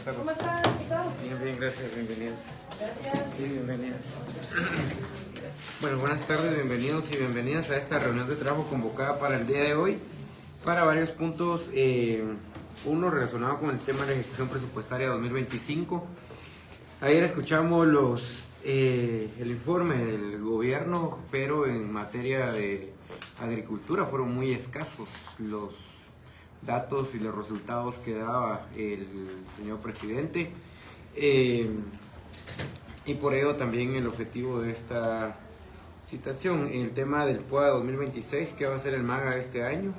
tardes. ¿Cómo está, diputado? Bien, gracias, bienvenidos. Gracias. Sí, bienvenidas. Bueno, buenas tardes, bienvenidos y bienvenidas a esta reunión de trabajo convocada para el día de hoy, para varios puntos, uno relacionado con el tema de la ejecución presupuestaria 2025. Ayer escuchamos el informe del gobierno, pero en materia de agricultura fueron muy escasos los datos y los resultados que daba el señor presidente, y por ello también el objetivo de esta citación, el tema del POA 2026, que va a ser el MAGA este año,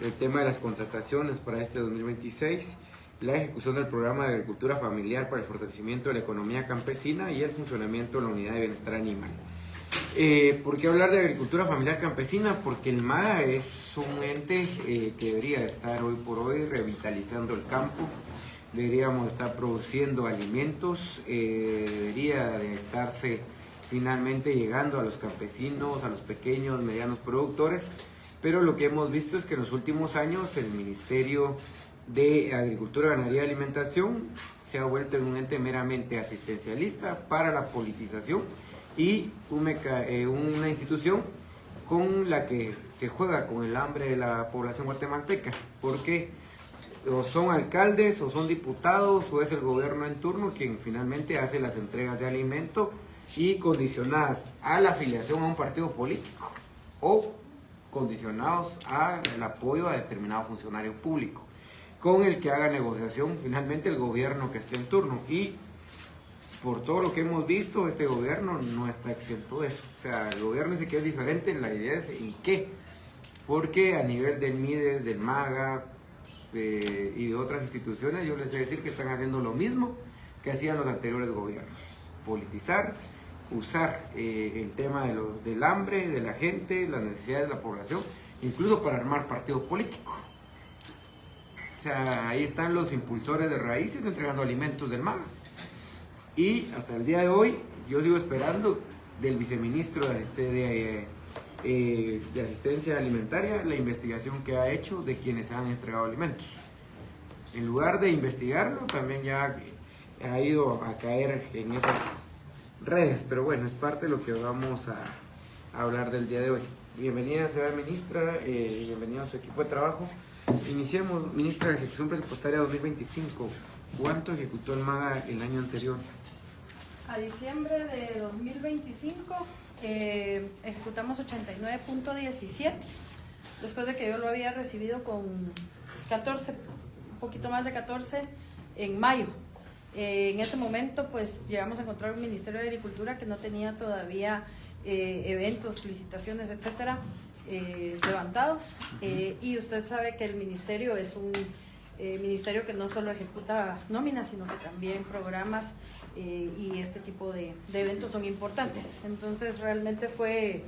el tema de las contrataciones para este 2026, la ejecución del programa de agricultura familiar para el fortalecimiento de la economía campesina y el funcionamiento de la unidad de bienestar animal. ¿Por qué hablar de agricultura familiar campesina? Porque el MAGA es un ente que debería estar hoy por hoy revitalizando el campo, deberíamos estar produciendo alimentos, debería de estarse finalmente llegando a los campesinos, a los pequeños, medianos productores, pero lo que hemos visto es que en los últimos años el Ministerio de Agricultura, Ganadería y Alimentación se ha vuelto en un ente meramente asistencialista para la politización y una institución con la que se juega con el hambre de la población guatemalteca, porque o son alcaldes o son diputados o es el gobierno en turno quien finalmente hace las entregas de alimento y condicionadas a la afiliación a un partido político o condicionados al apoyo a determinado funcionario público con el que haga negociación finalmente el gobierno que esté en turno. Y por todo lo que hemos visto, este gobierno no está exento de eso. O sea, el gobierno dice que es diferente, la idea es ¿y qué? Porque a nivel del MIDES, del MAGA y de otras instituciones, yo les voy a decir que están haciendo lo mismo que hacían los anteriores gobiernos: politizar, usar el tema del hambre, de la gente, las necesidades de la población, incluso para armar partido político. O sea, ahí están los impulsores de raíces entregando alimentos del MAGA. Y hasta el día de hoy, yo sigo esperando del viceministro de Asistencia Alimentaria la investigación que ha hecho de quienes han entregado alimentos. En lugar de investigarlo, también ya ha ido a caer en esas redes, pero bueno, es parte de lo que vamos a hablar del día de hoy. Bienvenida, señora ministra, bienvenida a su equipo de trabajo. Iniciemos, ministra, de Ejecución Presupuestaria 2025. ¿Cuánto ejecutó el MAGA el año anterior? A diciembre de 2025 ejecutamos 89.17, después de que yo lo había recibido con 14, un poquito más de 14 en mayo. En ese momento pues llegamos a encontrar un Ministerio de Agricultura que no tenía todavía eventos, licitaciones, etcétera, levantados, y usted sabe que el ministerio es un ministerio que no solo ejecuta nóminas, sino que también programas y este tipo de eventos son importantes. Entonces realmente fue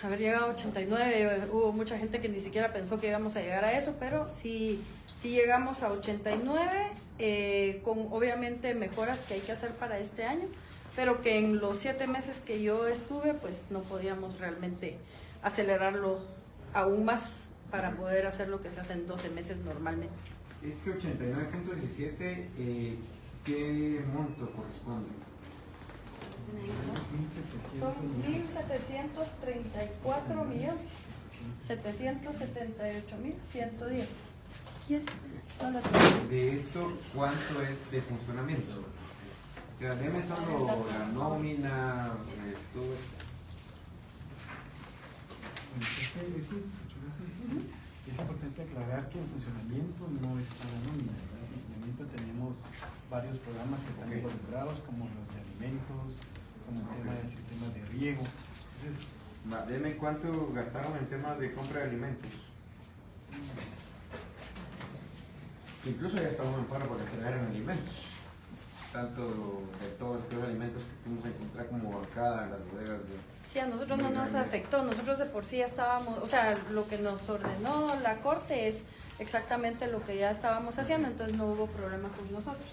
haber llegado a 89, hubo mucha gente que ni siquiera pensó que íbamos a llegar a eso, pero sí llegamos a 89, con obviamente mejoras que hay que hacer para este año, pero que en los 7 meses que yo estuve pues no podíamos realmente acelerarlo aún más para poder hacer lo que se hace en 12 meses normalmente. Este 89.17, ¿qué monto corresponde? Son 1.734 millones 778.110. De esto, ¿cuánto es de funcionamiento? O sea, deme solo la nómina, todo esto. Es importante aclarar que en funcionamiento no está la nómina, ¿verdad? En funcionamiento tenemos varios programas que están involucrados, como los de alimentos, como el tema del sistema de riego. Entonces, Deme cuánto gastaron en temas de compra de alimentos. Incluso ya estamos en paro por entregar en alimentos, tanto de todos los alimentos que fuimos a encontrar como bancada, las bodegas de... Sí, a nosotros no nos afectó, nosotros de por sí ya estábamos, o sea, lo que nos ordenó la Corte es exactamente lo que ya estábamos haciendo, entonces no hubo problema con nosotros.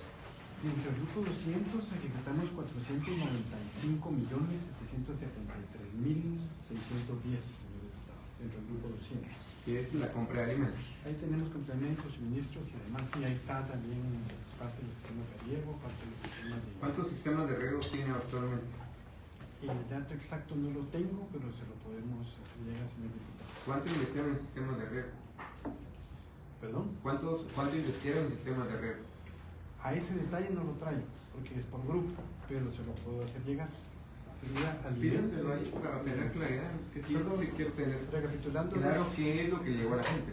Dentro del grupo 200 ejecutamos 495.773.610, señor diputado, dentro del grupo 200. que es la compra de alimentos. Ahí tenemos complementos, suministros y además sí, ahí está también parte de los sistemas de riego, parte de los sistemas de... ¿Cuántos sistemas de riego tiene actualmente? El dato exacto no lo tengo, pero se lo podemos hacer llegar, señor diputado. ¿Cuánto invirtieron en sistemas de riego? ¿Perdón? ¿Cuánto invirtieron en sistemas de riego? A ese detalle no lo traigo, porque es por grupo, pero se lo puedo hacer llegar. Sería Pídenselo ahí para tener claridad, es que sí, yo sí quiero tener recapitulando, claro qué es lo que llegó a la gente.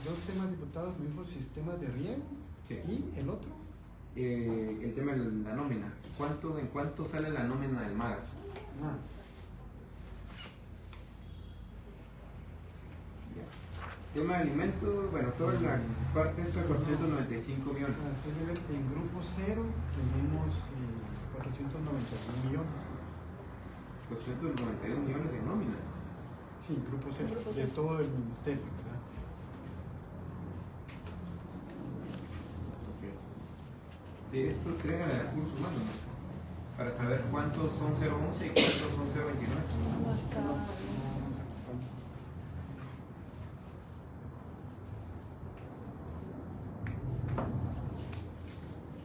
dos temas, diputados, mismo sistema de riego, Sí. y el otro. El tema de la nómina. ¿En cuánto sale la nómina del MAGA? Ah, Tema de alimentos, bueno, toda la parte esta 495 millones. para hacerle ver, en grupo 0 tenemos 491 millones. 491 millones en nómina. Sí, grupo 0, Grupo de cero. todo el ministerio, ¿verdad? De esto entrega de recursos humanos, ¿no? Para saber cuántos son 011 y cuántos son 029. No está.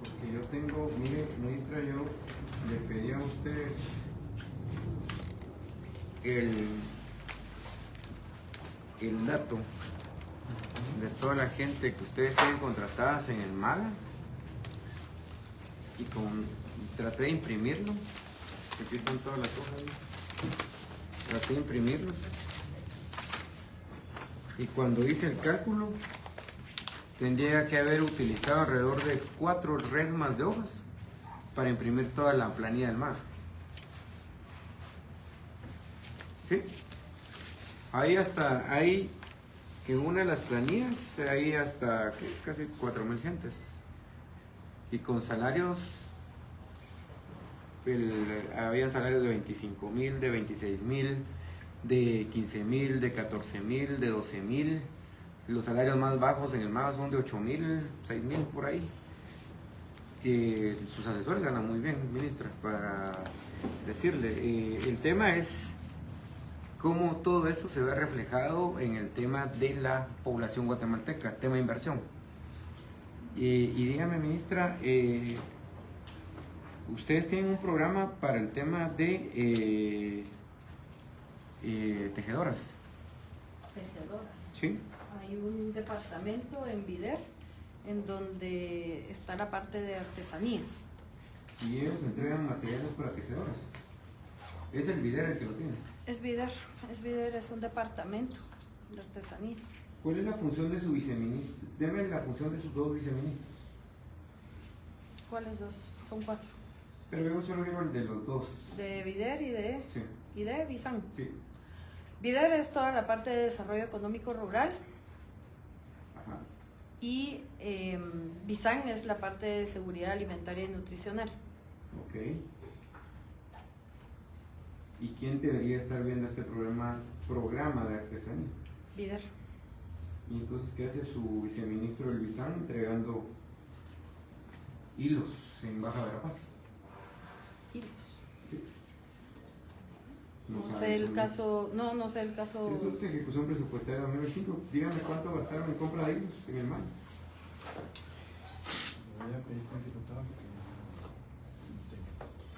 Porque yo tengo, mire, ministra, yo le pedí a ustedes el dato de toda la gente que ustedes tienen contratadas en el MAGA y traté de imprimirlo. Aquí están todas las hojas. Traté de imprimirlos y cuando hice el cálculo tendría que haber utilizado alrededor de 4 resmas de hojas para imprimir toda la planilla del MAGA. ¿Sí? Ahí en una de las planillas hay hasta casi 4,000 gentes y con salarios habían salarios de 25,000, de 26,000, de 15,000, de 14,000, de 12,000. Los salarios más bajos en el MAGA son de 8,000, 6,000 por ahí. Sus asesores ganan muy bien, ministra, para decirle. El tema es cómo todo eso se ve reflejado en el tema de la población guatemalteca, el tema de inversión. Y dígame, ministra, ustedes tienen un programa para el tema de tejedoras. Tejedoras. ¿Sí? Hay un departamento en Vider en donde está la parte de artesanías. Y ellos entregan materiales para tejedoras. Es el Vider el que lo tiene. Es Vider, es un departamento de artesanías. ¿Cuál es la función de su viceministro? Deme la función de sus 2 viceministros. ¿Cuáles dos? Son 4. Pero yo solo digo el de los 2. De Vider Sí, y de Visan. sí. Vider es toda la parte de desarrollo económico rural Ajá. y Visan es la parte de seguridad alimentaria y nutricional. Ok. ¿Y quién debería estar viendo este programa de artesanía? Vider. Y entonces, ¿qué hace su viceministro del Visan entregando hilos en Baja Verapaz? Hilos. Sí. No sabe sé el eso, ¿no? caso, no sé el caso. Eso es ejecución presupuestaria 2005. Dígame cuánto gastaron en compra de hilos en el MAN. Le voy a pedir al diputado que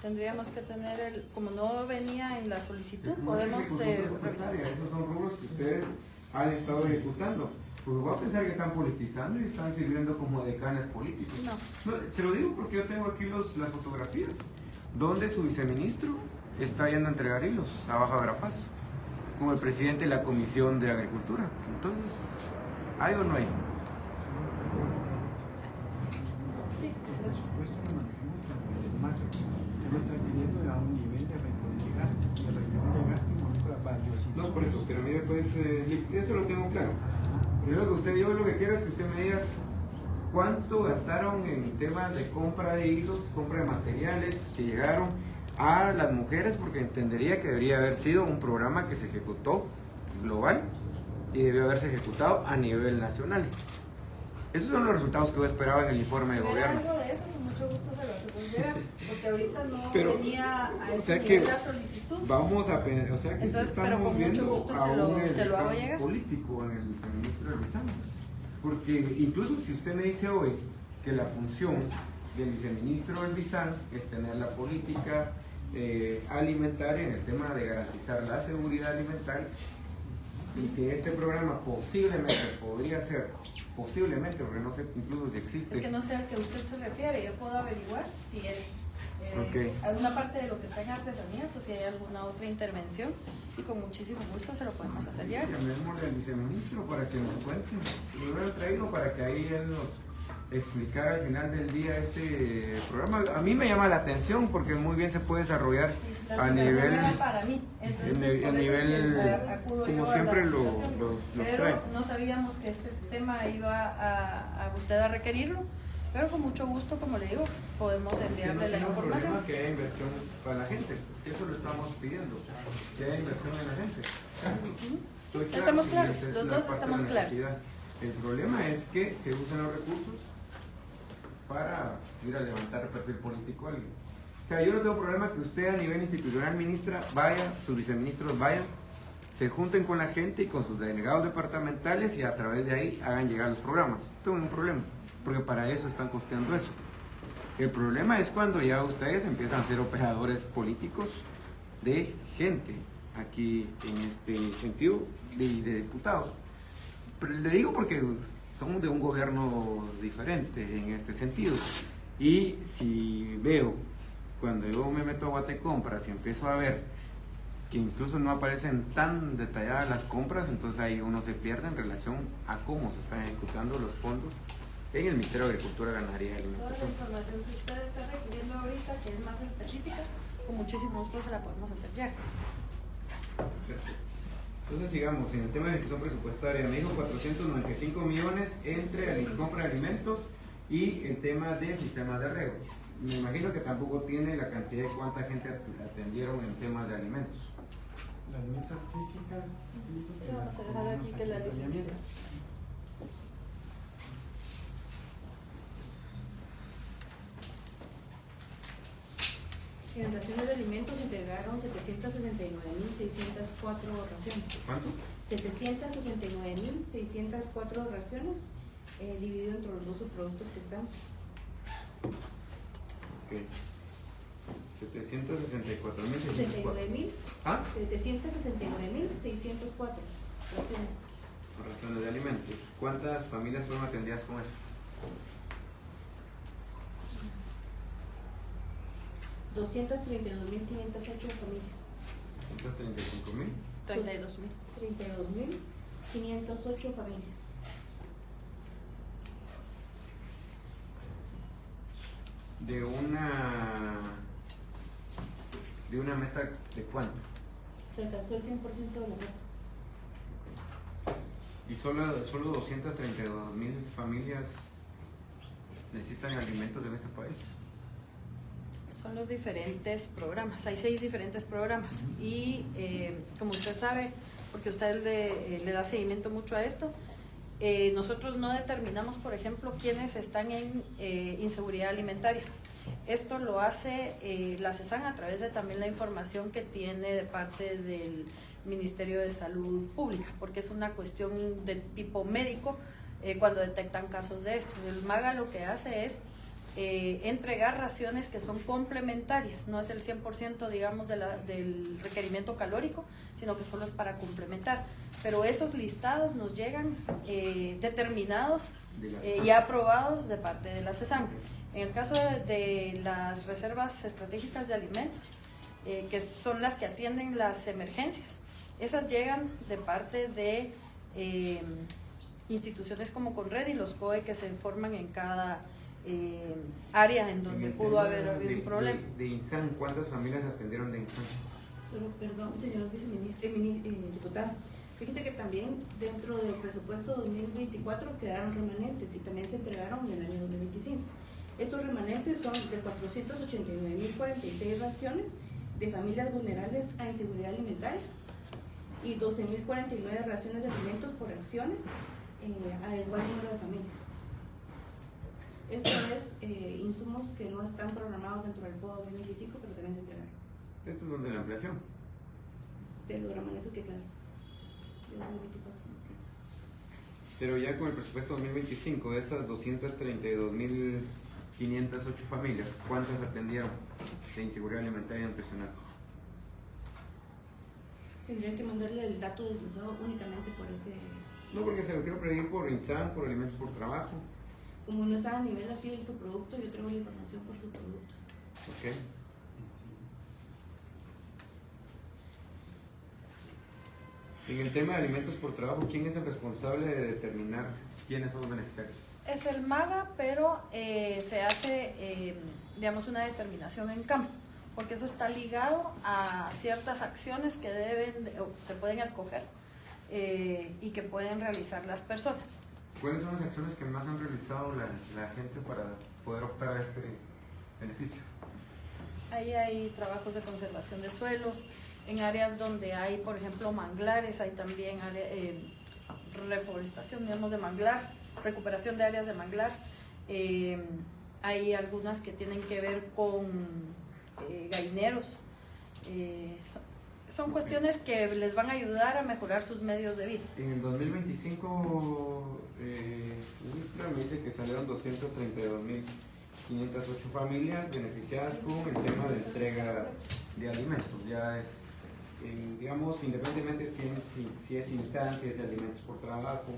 Tendríamos que tener como no venía en la solicitud, No es podemos ejecución revisar. presupuestaria, esos son rubros que ustedes han estado ejecutando. Pues voy a pensar que están politizando y están sirviendo como decanes políticos. No. No, se lo digo porque yo tengo aquí las fotografías donde su viceministro está yendo a entregar hilos a Baja Verapaz con el presidente de la Comisión de Agricultura. Entonces, ¿hay o no hay? Sí, el presupuesto lo manejamos a nivel macro. Usted lo está pidiendo a un nivel de renglón de gasto. Y el renglón de gasto involucra varios insumos. No, por eso, pero mire, pues, eso lo tengo claro. Yo lo que quiero es que usted me diga cuánto gastaron en temas de compra de hilos, compra de materiales que llegaron a las mujeres, porque entendería que debería haber sido un programa que se ejecutó global y debió haberse ejecutado a nivel nacional. Esos son los resultados que yo esperaba en el informe de Si hubiera gobierno. algo de eso, con mucho gusto se lo hacemos llegar, porque ahorita no Pero, venía a o ese sea nivel que la solicitud. Vamos a pensar, o sea que Entonces, sí pero estamos con mucho viendo gusto aún se lo hago campo llegar. político en el viceministro del Visam. Porque incluso si usted me dice hoy que la función del viceministro del Visam es tener la política alimentaria en el tema de garantizar la seguridad alimentaria, y que este programa posiblemente podría ser, posiblemente, porque no sé incluso si existe. Es que no sé al que usted se refiere, yo puedo averiguar si es Ok. alguna parte de lo que está en artesanías o si hay alguna otra intervención, y con muchísimo gusto se lo podemos hacer llegar. Llamémosle al viceministro para que nos cuente. Lo hubieran traído para que ahí él nos explicara al final del día este programa. A mí me llama la atención porque muy bien se puede desarrollar Sí, la a situación nivel, era para mí, entonces a por eso es nivel, que acudo como yo a siempre la los situación. trae. Pero no sabíamos que este tema iba a usted a requerirlo, pero con mucho gusto, como le digo, podemos Que no enviarle la tengo información. problema que haya inversión para la gente, es que eso lo estamos pidiendo, que haya inversión en la gente. Estoy claro, Estamos y claros, esa es los la dos parte de estamos la claros. necesidad. El problema es que se usan los recursos para ir a levantar el perfil político a alguien. O sea, yo no tengo problema que usted a nivel institucional, ministra, vaya, sus viceministros vayan, se junten con la gente y con sus delegados departamentales y a través de ahí hagan llegar los programas. No tengo ningún problema, porque para eso están costeando eso. El problema es cuando ya ustedes empiezan a ser operadores políticos de gente, aquí en este sentido, de diputados. Pero le digo porque somos de un gobierno diferente en este sentido. Y si veo, cuando yo me meto a Guatecompras y empiezo a ver que incluso no aparecen tan detalladas las compras, entonces ahí uno se pierde en relación a cómo se están ejecutando los fondos en el Ministerio de Agricultura, Ganadería y Toda la Alimentación. información que usted está requiriendo ahorita, que es más específica, con muchísimo gusto se la podemos hacer llegar. Entonces sigamos, en el tema de ejecución presupuestaria, me dijo 495 millones entre compra de alimentos y el tema del sistema de riego. Me imagino que tampoco tiene la cantidad de cuánta gente atendieron en temas de alimentos. Las metas físicas, sí, Sí, vamos a dejar aquí que la licencia. En raciones de alimentos se entregaron 769.604 raciones. ¿Cuánto? 769.604 raciones, dividido entre los dos subproductos que están. Ok. 764.604. 69.000, ¿Ah? 769.604 raciones. Raciones de alimentos. ¿Cuántas familias fueron atendidas con eso? 232.508 familias. 135.000. 32.000. 32.508 familias. De una meta de cuánto? Se alcanzó el 100% de la meta. Y solo 232.000 familias necesitan alimentos en este país. Son los diferentes programas, hay 6 diferentes programas y como usted sabe, porque usted le da seguimiento mucho a esto, nosotros no determinamos, por ejemplo, quiénes están en inseguridad alimentaria. Esto lo hace la CESAN a través de también la información que tiene de parte del Ministerio de Salud Pública, porque es una cuestión de tipo médico cuando detectan casos de esto. El MAGA lo que hace es entregar raciones que son complementarias, no es el 100% digamos del requerimiento calórico, sino que solo es para complementar, pero esos listados nos llegan determinados y aprobados de parte de la CESAM. En el caso de las reservas estratégicas de alimentos, que son las que atienden las emergencias, esas llegan de parte de instituciones como Conred y los COE que se forman en cada área en donde pudo haber habido un problema. De INSAN, ¿cuántas familias atendieron de INSAN? Solo, perdón, señor viceministro, diputado. Fíjese que también dentro del presupuesto 2024 quedaron remanentes y también se entregaron en el año 2025. Estos remanentes son de 489.046 raciones de familias vulnerables a inseguridad alimentaria y 12.049 raciones de alimentos por acciones a igual número de familias. Esto es insumos que no están programados dentro del POA 2025, pero también se entregaron. Esto es donde la ampliación. De los remanetes que quedaron. De 2024. Pero ya con el presupuesto 2025, de esas 232.508 familias, ¿cuántas atendieron de inseguridad alimentaria y nutricional? Tendrían que mandarle el dato desglosado únicamente por ese... No, porque se lo quiero pedir por INSAN, por alimentos por trabajo. Como no está a nivel así de su producto, yo traigo la información por sus productos. Ok. En el tema de alimentos por trabajo, ¿quién es el responsable de determinar quiénes son los beneficiarios? Es el MAGA, pero se hace, digamos, una determinación en campo, porque eso está ligado a ciertas acciones que o se pueden escoger y que pueden realizar las personas. ¿Cuáles son las acciones que más han realizado la gente para poder optar a este beneficio? Ahí hay trabajos de conservación de suelos, en áreas donde hay, por ejemplo, manglares, hay también reforestación, digamos, de manglar, recuperación de áreas de manglar. Hay algunas que tienen que ver con gallineros. Son cuestiones que les van a ayudar a mejorar sus medios de vida. En el 2025, ministra, me dice que salieron 232.508 familias beneficiadas con el tema de entrega de alimentos. Ya es, digamos, independientemente si es INSAN, si es alimentos por trabajo,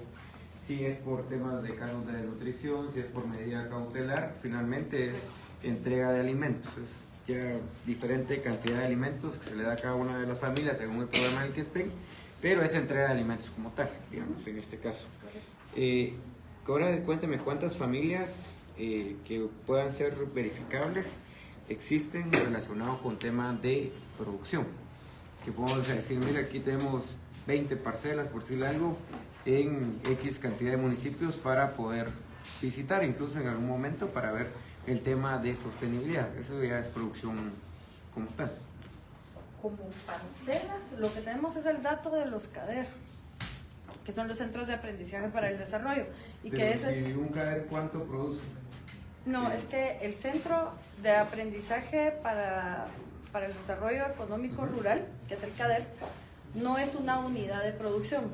si es por temas de casos de nutrición, si es por medida cautelar, finalmente es entrega de alimentos. Es ya diferente cantidad de alimentos que se le da a cada una de las familias según el programa en el que estén, pero es entrega de alimentos como tal, digamos, en este caso. Ahora cuénteme cuántas familias que puedan ser verificables existen relacionados con temas de producción. Que podemos decir, mira, aquí tenemos 20 parcelas, por decirle algo, en X cantidad de municipios para poder visitar, incluso en algún momento para ver el tema de sostenibilidad. Eso ya es producción como tal. Como parcelas, lo que tenemos es el dato de los CADER, que son los Centros de Aprendizaje para el Desarrollo. Y pero que ese si un CADER, ¿cuánto produce? No, es que el Centro de Aprendizaje para el Desarrollo Económico Rural, que es el CADER, no es una unidad de producción,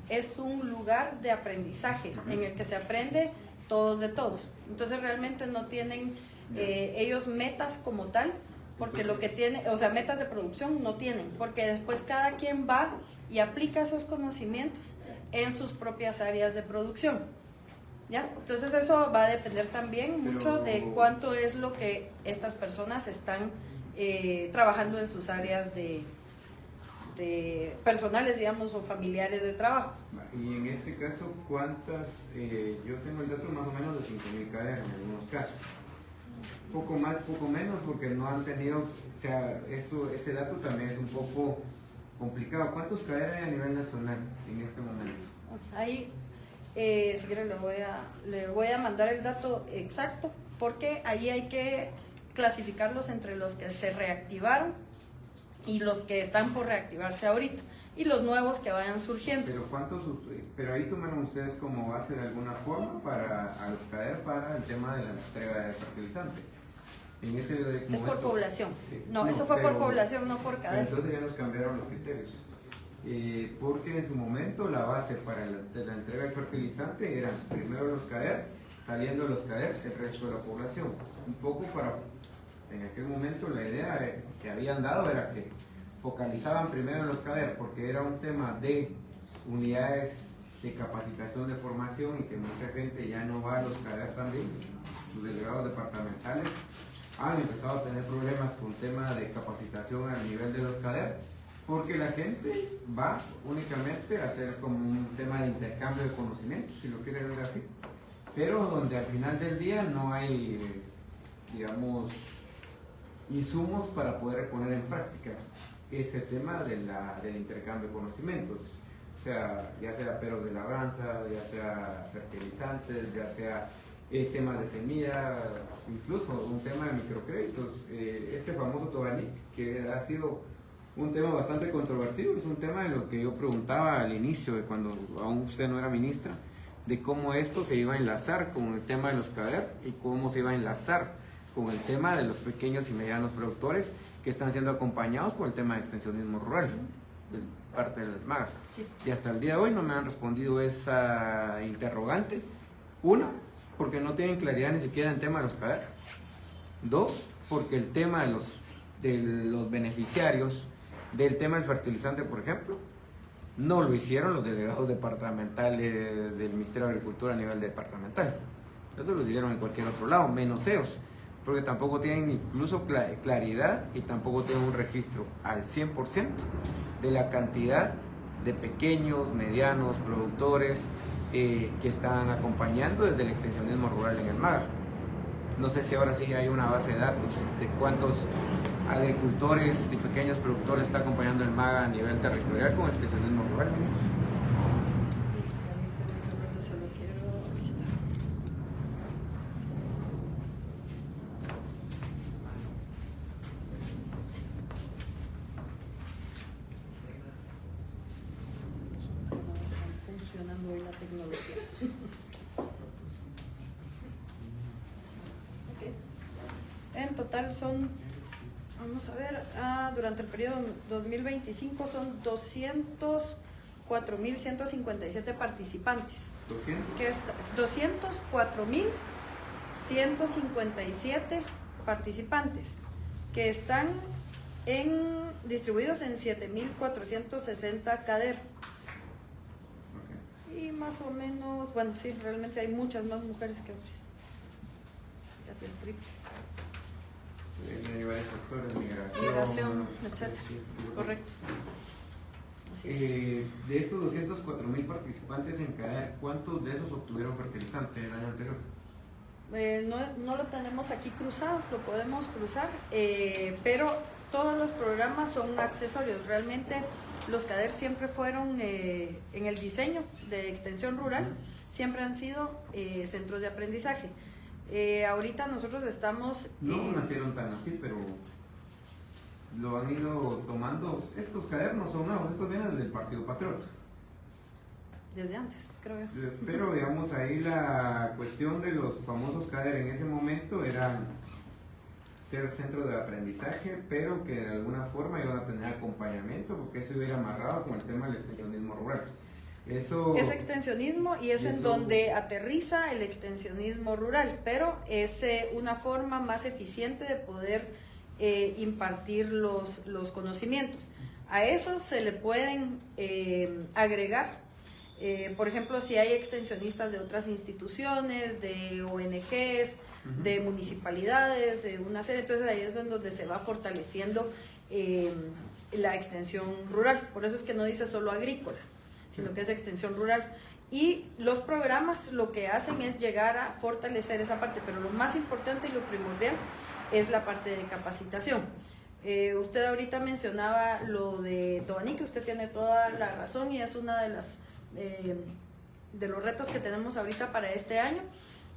es un lugar de aprendizaje en el que se aprende todos de todos. Entonces realmente no tienen ellos metas como tal, porque lo que tiene, o sea, metas de producción no tienen, porque después cada quien va y aplica esos conocimientos en sus propias áreas de producción. ¿Ya? Entonces eso va a depender también mucho de cuánto es lo que estas personas están trabajando en sus áreas de personales, digamos, o familiares de trabajo. Y en este caso, ¿cuántas? Yo tengo el dato más o menos de 5.000 CADER en algunos casos. Poco más, poco menos, porque no han tenido, o sea, ese dato también es un poco complicado. ¿Cuántos CADER hay a nivel nacional en este momento? Ahí, si quieren, le voy a mandar el dato exacto, porque ahí hay que clasificarlos entre los que se reactivaron y los que están por reactivarse ahorita, y los nuevos que vayan surgiendo. Pero ahí tomaron ustedes como base de alguna forma a los CADER para el tema de la entrega de fertilizante. En ese momento, es por población. Sí. No, eso fue por población, no por CADER. Entonces ya nos cambiaron los criterios. Porque en su momento la base para la entrega de fertilizante eran primero los CADER, saliendo los CADER, el resto de la población. Un poco en aquel momento la idea que habían dado era que focalizaban primero en los CADER porque era un tema de unidades de capacitación, de formación, y que mucha gente ya no va a los CADER también. Los delegados departamentales han empezado a tener problemas con tema de capacitación a nivel de los CADER porque la gente va únicamente a hacer como un tema de intercambio de conocimientos, si lo quieres ver así, pero donde al final del día no hay, digamos, insumos para poder poner en práctica ese tema del intercambio de conocimientos, o sea, ya sea peros de labranza, ya sea fertilizantes, ya sea temas de semilla, incluso un tema de microcréditos, este famoso Tobanic, que ha sido un tema bastante controvertido, es un tema de lo que yo preguntaba al inicio, de cuando aún usted no era ministra, de cómo esto se iba a enlazar con el tema de los CADER y cómo se iba a enlazar con el tema de los pequeños y medianos productores que están siendo acompañados por el tema de extensionismo rural, de parte del MAGA. Sí. Y hasta el día de hoy no me han respondido esa interrogante. Una, porque no tienen claridad ni siquiera en el tema de los CADER. Dos, porque el tema de los beneficiarios del tema del fertilizante, por ejemplo, no lo hicieron los delegados departamentales del Ministerio de Agricultura a nivel departamental. Eso lo hicieron en cualquier otro lado, menos ellos, porque tampoco tienen incluso claridad y tampoco tienen un registro al 100% de la cantidad de pequeños, medianos productores que están acompañando desde el extensionismo rural en el MAGA. No sé si ahora sí hay una base de datos de cuántos agricultores y pequeños productores está acompañando el MAGA a nivel territorial con extensionismo rural, ministro. Sí, permíteme, solo quiero, aquí está. No está funcionando hoy la tecnología. Ok. En total son, vamos a ver, durante el periodo 2025 son 204.157 participantes. 200. Que 204.157 participantes que están distribuidos en 7.460 CADER. Y más o menos, bueno, sí, realmente hay muchas más mujeres que hombres. Casi el triple. Hay varios factores, Migración, etcétera. Correcto. Así es. De estos 204.000 participantes en CADER, ¿cuántos de esos obtuvieron fertilizante el año anterior? No lo tenemos aquí cruzado, lo podemos cruzar, pero todos los programas son accesorios. Realmente los CADER siempre fueron, en el diseño de extensión rural, siempre han sido centros de aprendizaje. Ahorita nosotros estamos... No nacieron tan así, pero lo han ido tomando. Estos CADER no son nuevos, estos vienen del Partido Patriota. Desde antes, creo yo. Pero digamos ahí la cuestión de los famosos CADER en ese momento era ser centro de aprendizaje, pero que de alguna forma iban a tener acompañamiento, porque eso iba amarrado con el tema del extensionismo rural. Eso es extensionismo y es en donde aterriza el extensionismo rural, pero es una forma más eficiente de poder impartir los conocimientos. A eso se le pueden agregar, por ejemplo, si hay extensionistas de otras instituciones, de ONGs, de municipalidades, de una serie, entonces ahí es donde se va fortaleciendo la extensión rural. Por eso es que no dice solo agrícola, sino que es extensión rural. Y los programas lo que hacen es llegar a fortalecer esa parte, pero lo más importante y lo primordial es la parte de capacitación. Usted ahorita mencionaba lo de Tobani, que usted tiene toda la razón y es una de las de los retos que tenemos ahorita para este año,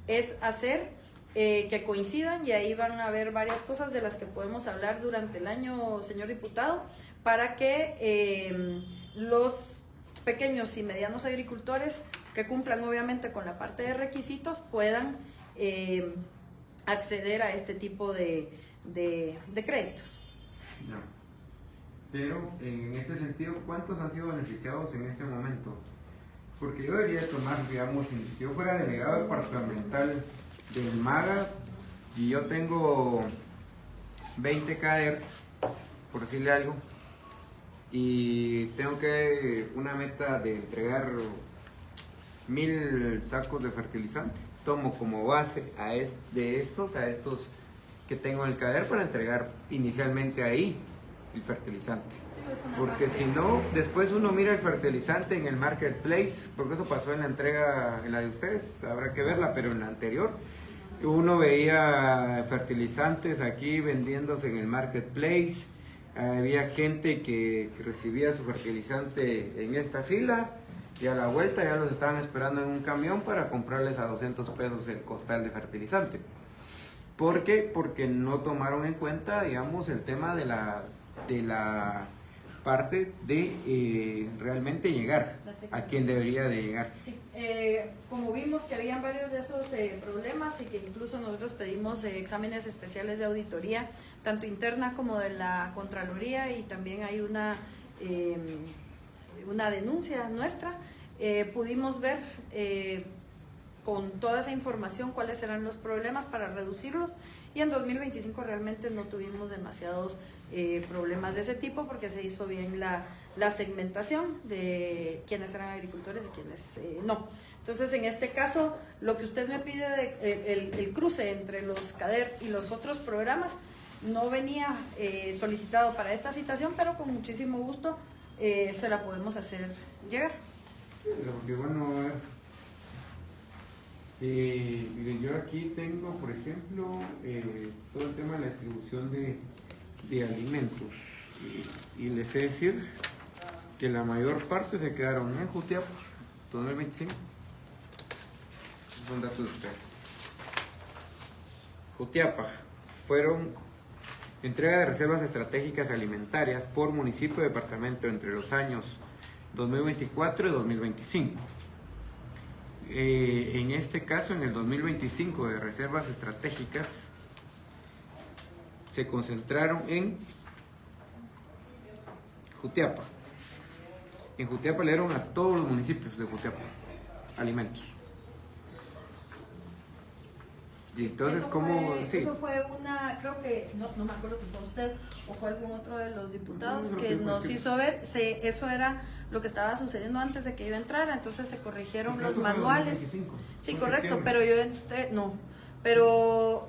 es hacer que coincidan, y ahí van a haber varias cosas de las que podemos hablar durante el año, señor diputado, para que los pequeños y medianos agricultores que cumplan obviamente con la parte de requisitos puedan acceder a este tipo de créditos. Ya. Pero en este sentido, ¿cuántos han sido beneficiados en este momento? Porque yo debería tomar, digamos, si yo fuera delegado departamental del MAGA y yo tengo 20 CADERs, por decirle algo, y tengo que una meta de entregar 1000 sacos de fertilizante, tomo como base de estos a estos que tengo en el CADER para entregar inicialmente ahí el fertilizante. Porque si no, después uno mira el fertilizante en el marketplace, porque eso pasó en la entrega, en la de ustedes, habrá que verla, pero en la anterior, uno veía fertilizantes aquí vendiéndose en el marketplace, había gente que recibía su fertilizante en esta fila y a la vuelta ya los estaban esperando en un camión para comprarles a 200 pesos el costal de fertilizante. ¿Por qué? Porque no tomaron en cuenta, digamos, el tema de la parte de realmente llegar a quien debería de llegar. Sí, como vimos que habían varios de esos problemas y que incluso nosotros pedimos exámenes especiales de auditoría, tanto interna como de la Contraloría, y también hay una denuncia nuestra, pudimos ver con toda esa información cuáles eran los problemas para reducirlos, y en 2025 realmente no tuvimos demasiados problemas de ese tipo porque se hizo bien la segmentación de quiénes eran agricultores y quiénes no. Entonces, en este caso, lo que usted me pide de el cruce entre los CADER y los otros programas no venía solicitado para esta citación, pero con muchísimo gusto se la podemos hacer llegar. Porque bueno, a ver, mire, yo aquí tengo, por ejemplo, todo el tema de la distribución de alimentos, y les sé decir que la mayor parte se quedaron en Jutiapa 2025. Esos son datos de ustedes. Jutiapa fueron entrega de reservas estratégicas alimentarias por municipio y departamento entre los años 2024 y 2025. En este caso, en el 2025, de reservas estratégicas se concentraron en Jutiapa. En Jutiapa le dieron a todos los municipios de Jutiapa alimentos. Sí, entonces, ¿cómo? Sí. Eso fue una, creo que, no me acuerdo si fue usted o fue algún otro de los diputados No, que nos hizo ver, eso era lo que estaba sucediendo antes de que yo entrara, entonces se corrigieron los manuales. Sí, correcto, pero yo entré, no, pero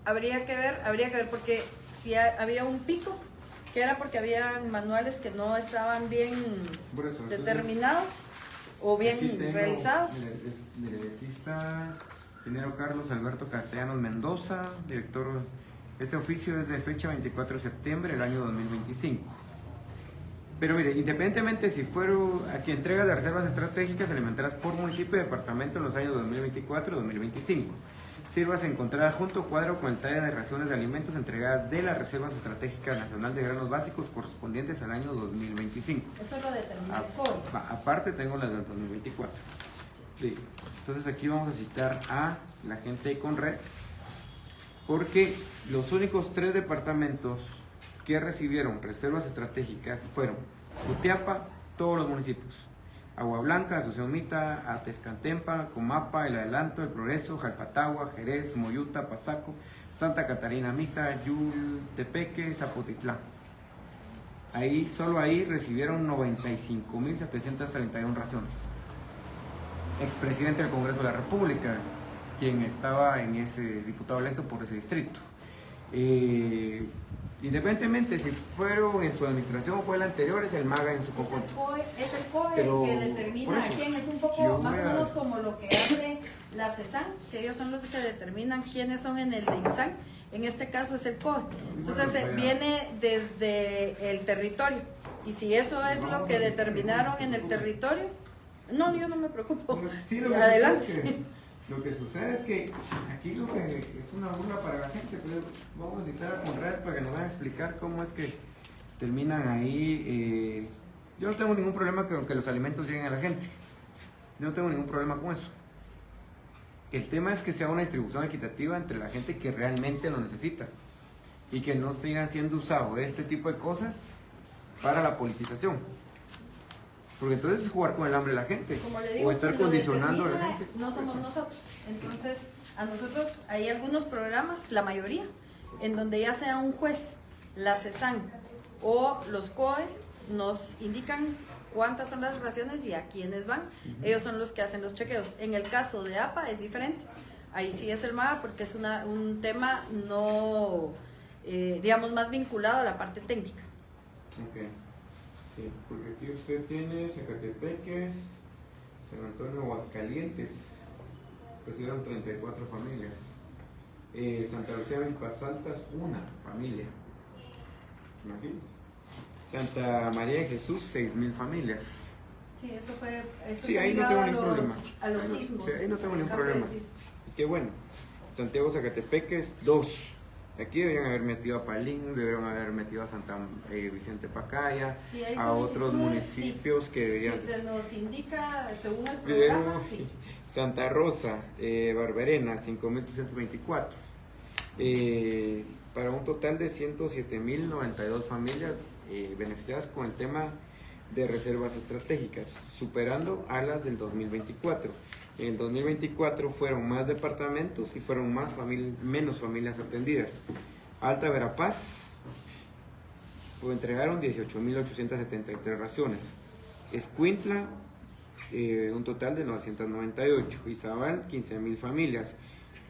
habría que ver porque si había un pico, que era porque había manuales que no estaban bien determinados o bien realizados. Mire, aquí está ingeniero Carlos Alberto Castellanos Mendoza, director. Este oficio es de fecha 24 de septiembre del año 2025. Pero mire, independientemente si fueron aquí entregas de reservas estratégicas alimentarias por municipio y departamento en los años 2024 y 2025, sírvase encontrar junto cuadro con el detalle de raciones de alimentos entregadas de las Reservas Estratégicas Nacional de Granos Básicos correspondientes al año 2025. Eso lo determina el COE. Aparte tengo las del 2024. Sí. Entonces aquí vamos a citar a la gente de Conred, porque los únicos 3 departamentos que recibieron reservas estratégicas fueron Jutiapa, todos los municipios, Agua Blanca, Asunción Mita, Atezcantempa, Comapa, El Adelanto, El Progreso, Jalpatagua, Jerez, Moyuta, Pasaco, Santa Catarina Mita, Yultepeque, Zapotitlán. Solo ahí recibieron 95.731 raciones. Expresidente del Congreso de la República, quien estaba en ese diputado electo por ese distrito. Independientemente si fueron en su administración o fue el anterior, es el MAGA en su conjunto. Es el COE Pero, que determina a quién, es un poco más o menos como lo que hace la CESAN, que ellos son los que determinan quiénes son en el INSAN. En este caso es el COE. Entonces viene desde el territorio. Y si eso es lo que determinaron en el territorio, no, yo no me preocupo. Sí, adelante. Lo que sucede es que aquí lo que es una burla para la gente, pero vamos a citar a Conrad para que nos vayan a explicar cómo es que terminan ahí. Yo no tengo ningún problema con que los alimentos lleguen a la gente. Yo no tengo ningún problema con eso. El tema es que sea una distribución equitativa entre la gente que realmente lo necesita y que no sigan siendo usado este tipo de cosas para la politización. Porque entonces es jugar con el hambre de la gente, Como le digo, o estar quien lo condicionando a la determina gente. No somos nosotros. Entonces, a nosotros hay algunos programas, la mayoría, en donde ya sea un juez, la CESAN o los COE, nos indican cuántas son las raciones y a quiénes van. Ellos son los que hacen los chequeos. En el caso de APA es diferente. Ahí sí es el MAGA porque es un tema no, digamos, más vinculado a la parte técnica. Ok. Sí, porque aquí usted tiene Zacatepeques, San Antonio, Aguascalientes, recibieron 34 familias. Santa Lucía, Milpas Altas, una familia. Imagínense. Santa María de Jesús, 6,000 familias. Sí, eso fue Sí, ahí no tengo ningún problema. a los sismos. Sí, ahí no tengo ningún Cambio de problema. sismo. Y qué bueno. Santiago Zacatepeques, 2. Aquí deberían haber metido a Palín, deberían haber metido a Santa Vicente Pacaya, Si hay a otros solicitudes, municipios sí. que deberían... Si se nos indica según el Pero, programa, sí. Santa Rosa, Barberena, 5.324, para un total de 107.092 familias beneficiadas con el tema de reservas estratégicas, superando a las del 2024. En el 2024 fueron más departamentos y fueron menos familias atendidas. Alta Verapaz entregaron 18.873 raciones. Escuintla, un total de 998. Izabal, 15.000 familias.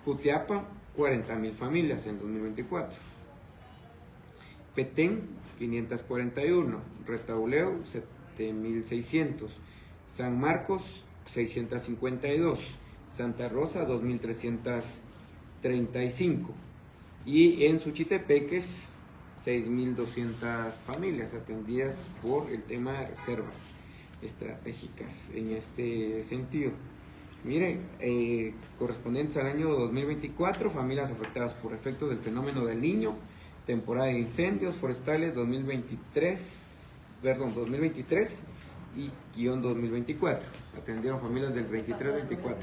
Jutiapa, 40.000 familias en 2024. Petén, 541. Retauleo, 7.600. San Marcos, 652. Santa Rosa, 2.335. Y en Suchitepeques, 6.200 familias atendidas por el tema de reservas estratégicas en este sentido. Miren, correspondientes al año 2024, familias afectadas por efectos del fenómeno del Niño, temporada de incendios forestales 2023 y guión 2024. Atendieron familias del 23-24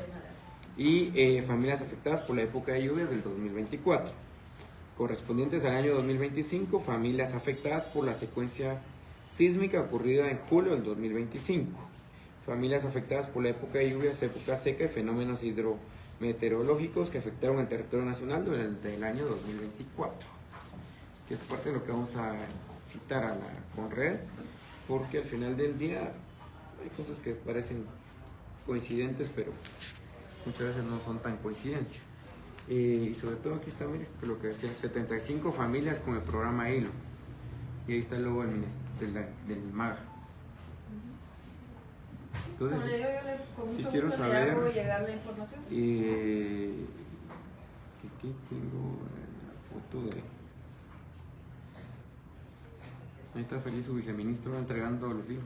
y familias afectadas por la época de lluvias del 2024. Correspondientes al año 2025, familias afectadas por la secuencia sísmica ocurrida en julio del 2025. Familias afectadas por la época de lluvias, época seca y fenómenos hidrometeorológicos que afectaron el territorio nacional durante el año 2024. Que es parte de lo que vamos a citar a la Conred, porque al final del día hay cosas que parecen coincidentes, pero muchas veces no son tan coincidencia. Y sobre todo aquí está, mire, lo que decía, 75 familias con el programa HILO. Y ahí está el logo del MAGA. Entonces, Como le digo, yo con si mucho quiero gusto saber, le hago llegar la información. Aquí tengo la foto de... Ahí está feliz su viceministro entregando los hilos.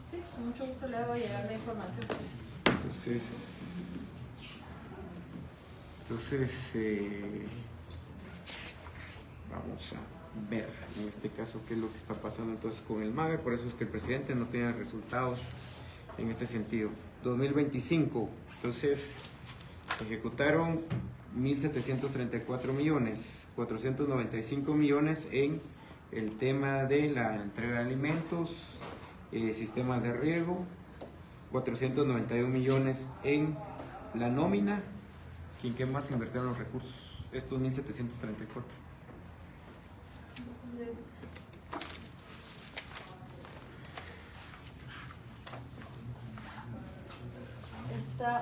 Sí, con mucho gusto le hago llegar la información. Entonces vamos a ver en este caso qué es lo que está pasando entonces con el MAGA. Por eso es que el presidente no tiene resultados en este sentido. 2025, entonces ejecutaron 1.734 millones, 495 millones en el tema de la entrega de alimentos, sistemas de riego, 491 millones en la nómina. ¿Quién más invirtieron los recursos? Estos 1.734.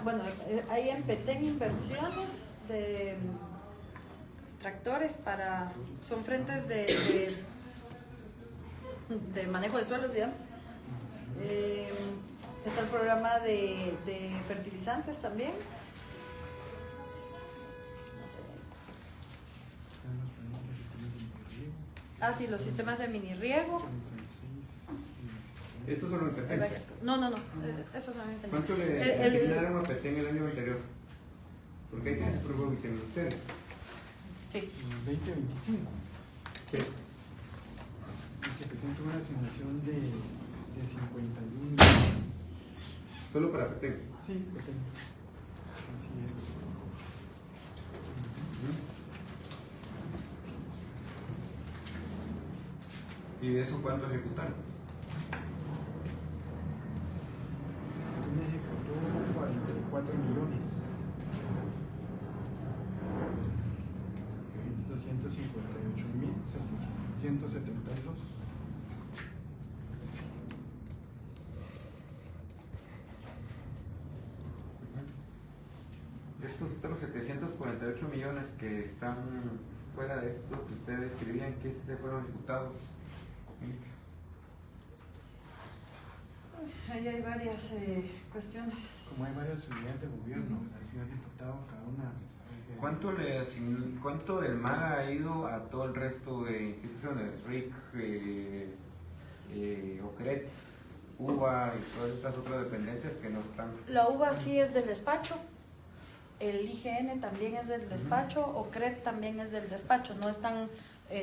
Bueno, hay en Petén inversiones de tractores son frentes de manejo de suelos, digamos. Está el programa de fertilizantes también. Sí, los sistemas de mini riego. ¿Estos son los de Petén? No, esos son en ¿Cuánto le asignaron a Petén el año anterior? Porque ahí tiene su propio viceministerio. Sí. En el 2025. Sí. Se presentó una asignación de 51 millones. ¿Solo para Petén? Sí, Petén. Así es. ¿Y de eso cuánto ejecutaron? Petén ejecutó 44 millones. 258.772. Estos otros 748 millones que están fuera de esto que ustedes escribían, que fueron ejecutados. Ahí hay varias cuestiones. Como hay varias unidades de gobierno, la ciudad diputado, cada una. ¿Cuánto del MAGA ha ido a todo el resto de instituciones? RIC, OCRET, UBA y todas estas otras dependencias que no están. La UBA sí es del despacho. el IGN también es del despacho, OCRED también es del despacho, no están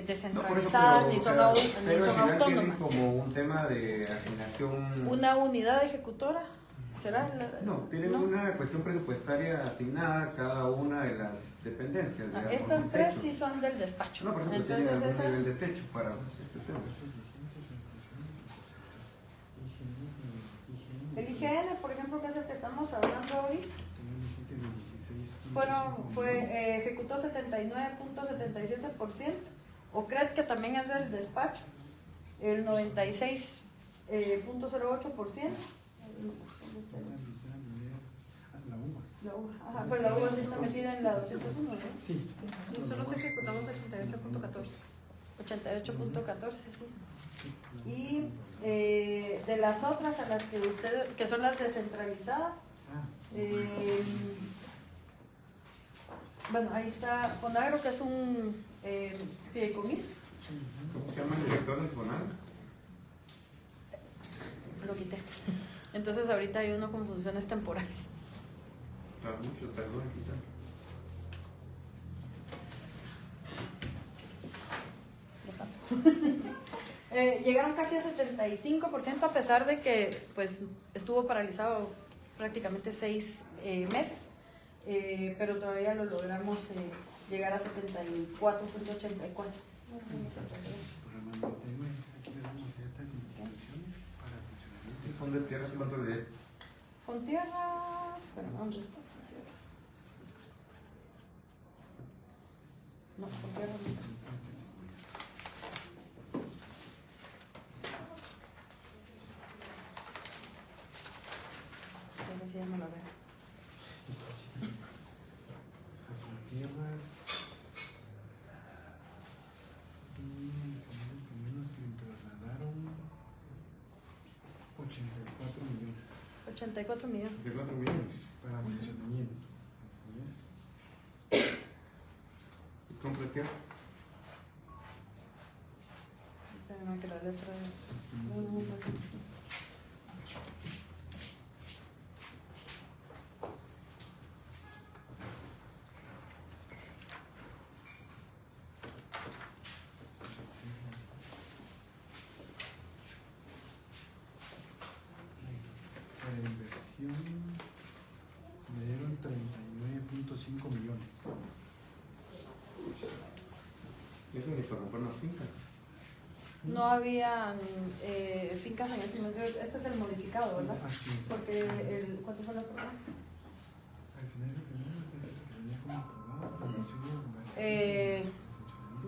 descentralizadas ni son, ni son autónomas. Como un tema de asignación. ¿Una unidad ejecutora? ¿Será? No, tienen una cuestión presupuestaria asignada a cada una de las dependencias. Digamos, Estas un tres techo. sí son del despacho. No, por ejemplo, Entonces tienen algún esas... nivel de techo para este tema. El IGN, por ejemplo, que es el que estamos hablando hoy, ejecutó 79.77%, OCRED, que también es del despacho, el 96.08%. La UVA. Ajá, pero la UVA sí está metida en la 201, ¿no? Sí. Nosotros ejecutamos 88.14. 88.14, sí. Y de las otras a las que ustedes, que son las descentralizadas, bueno, ahí está Fonagro, que es un fideicomiso. ¿Cómo se llama el director del FONAGRO? Lo quité. Entonces ahorita hay uno con funciones temporales. Mucho, perdón, quizá. Ya estamos. Llegaron casi a 75%, a pesar de que pues estuvo paralizado prácticamente 6 meses, pero todavía lo logramos llegar a 74.84. ¿Fondo de tierra cuánto le? Fontierra, espera, ¿dónde está Fontierra? No, Fontierra no está. Esa sí ya no la veo. Tierras y menos le trasladaron 84 millones 84 millones. ¿De 4 millones? para funcionamiento. Así es. ¿Y compra tierra? Espérame que la letra es... Para inversión me dieron 39.5 millones. Eso ni para comprar una finca. No habían fincas en ese momento. Este es el modificado, ¿verdad? Así es. Porque ¿cuánto fue la programa? Al final lo que venía como aprobado, Sí.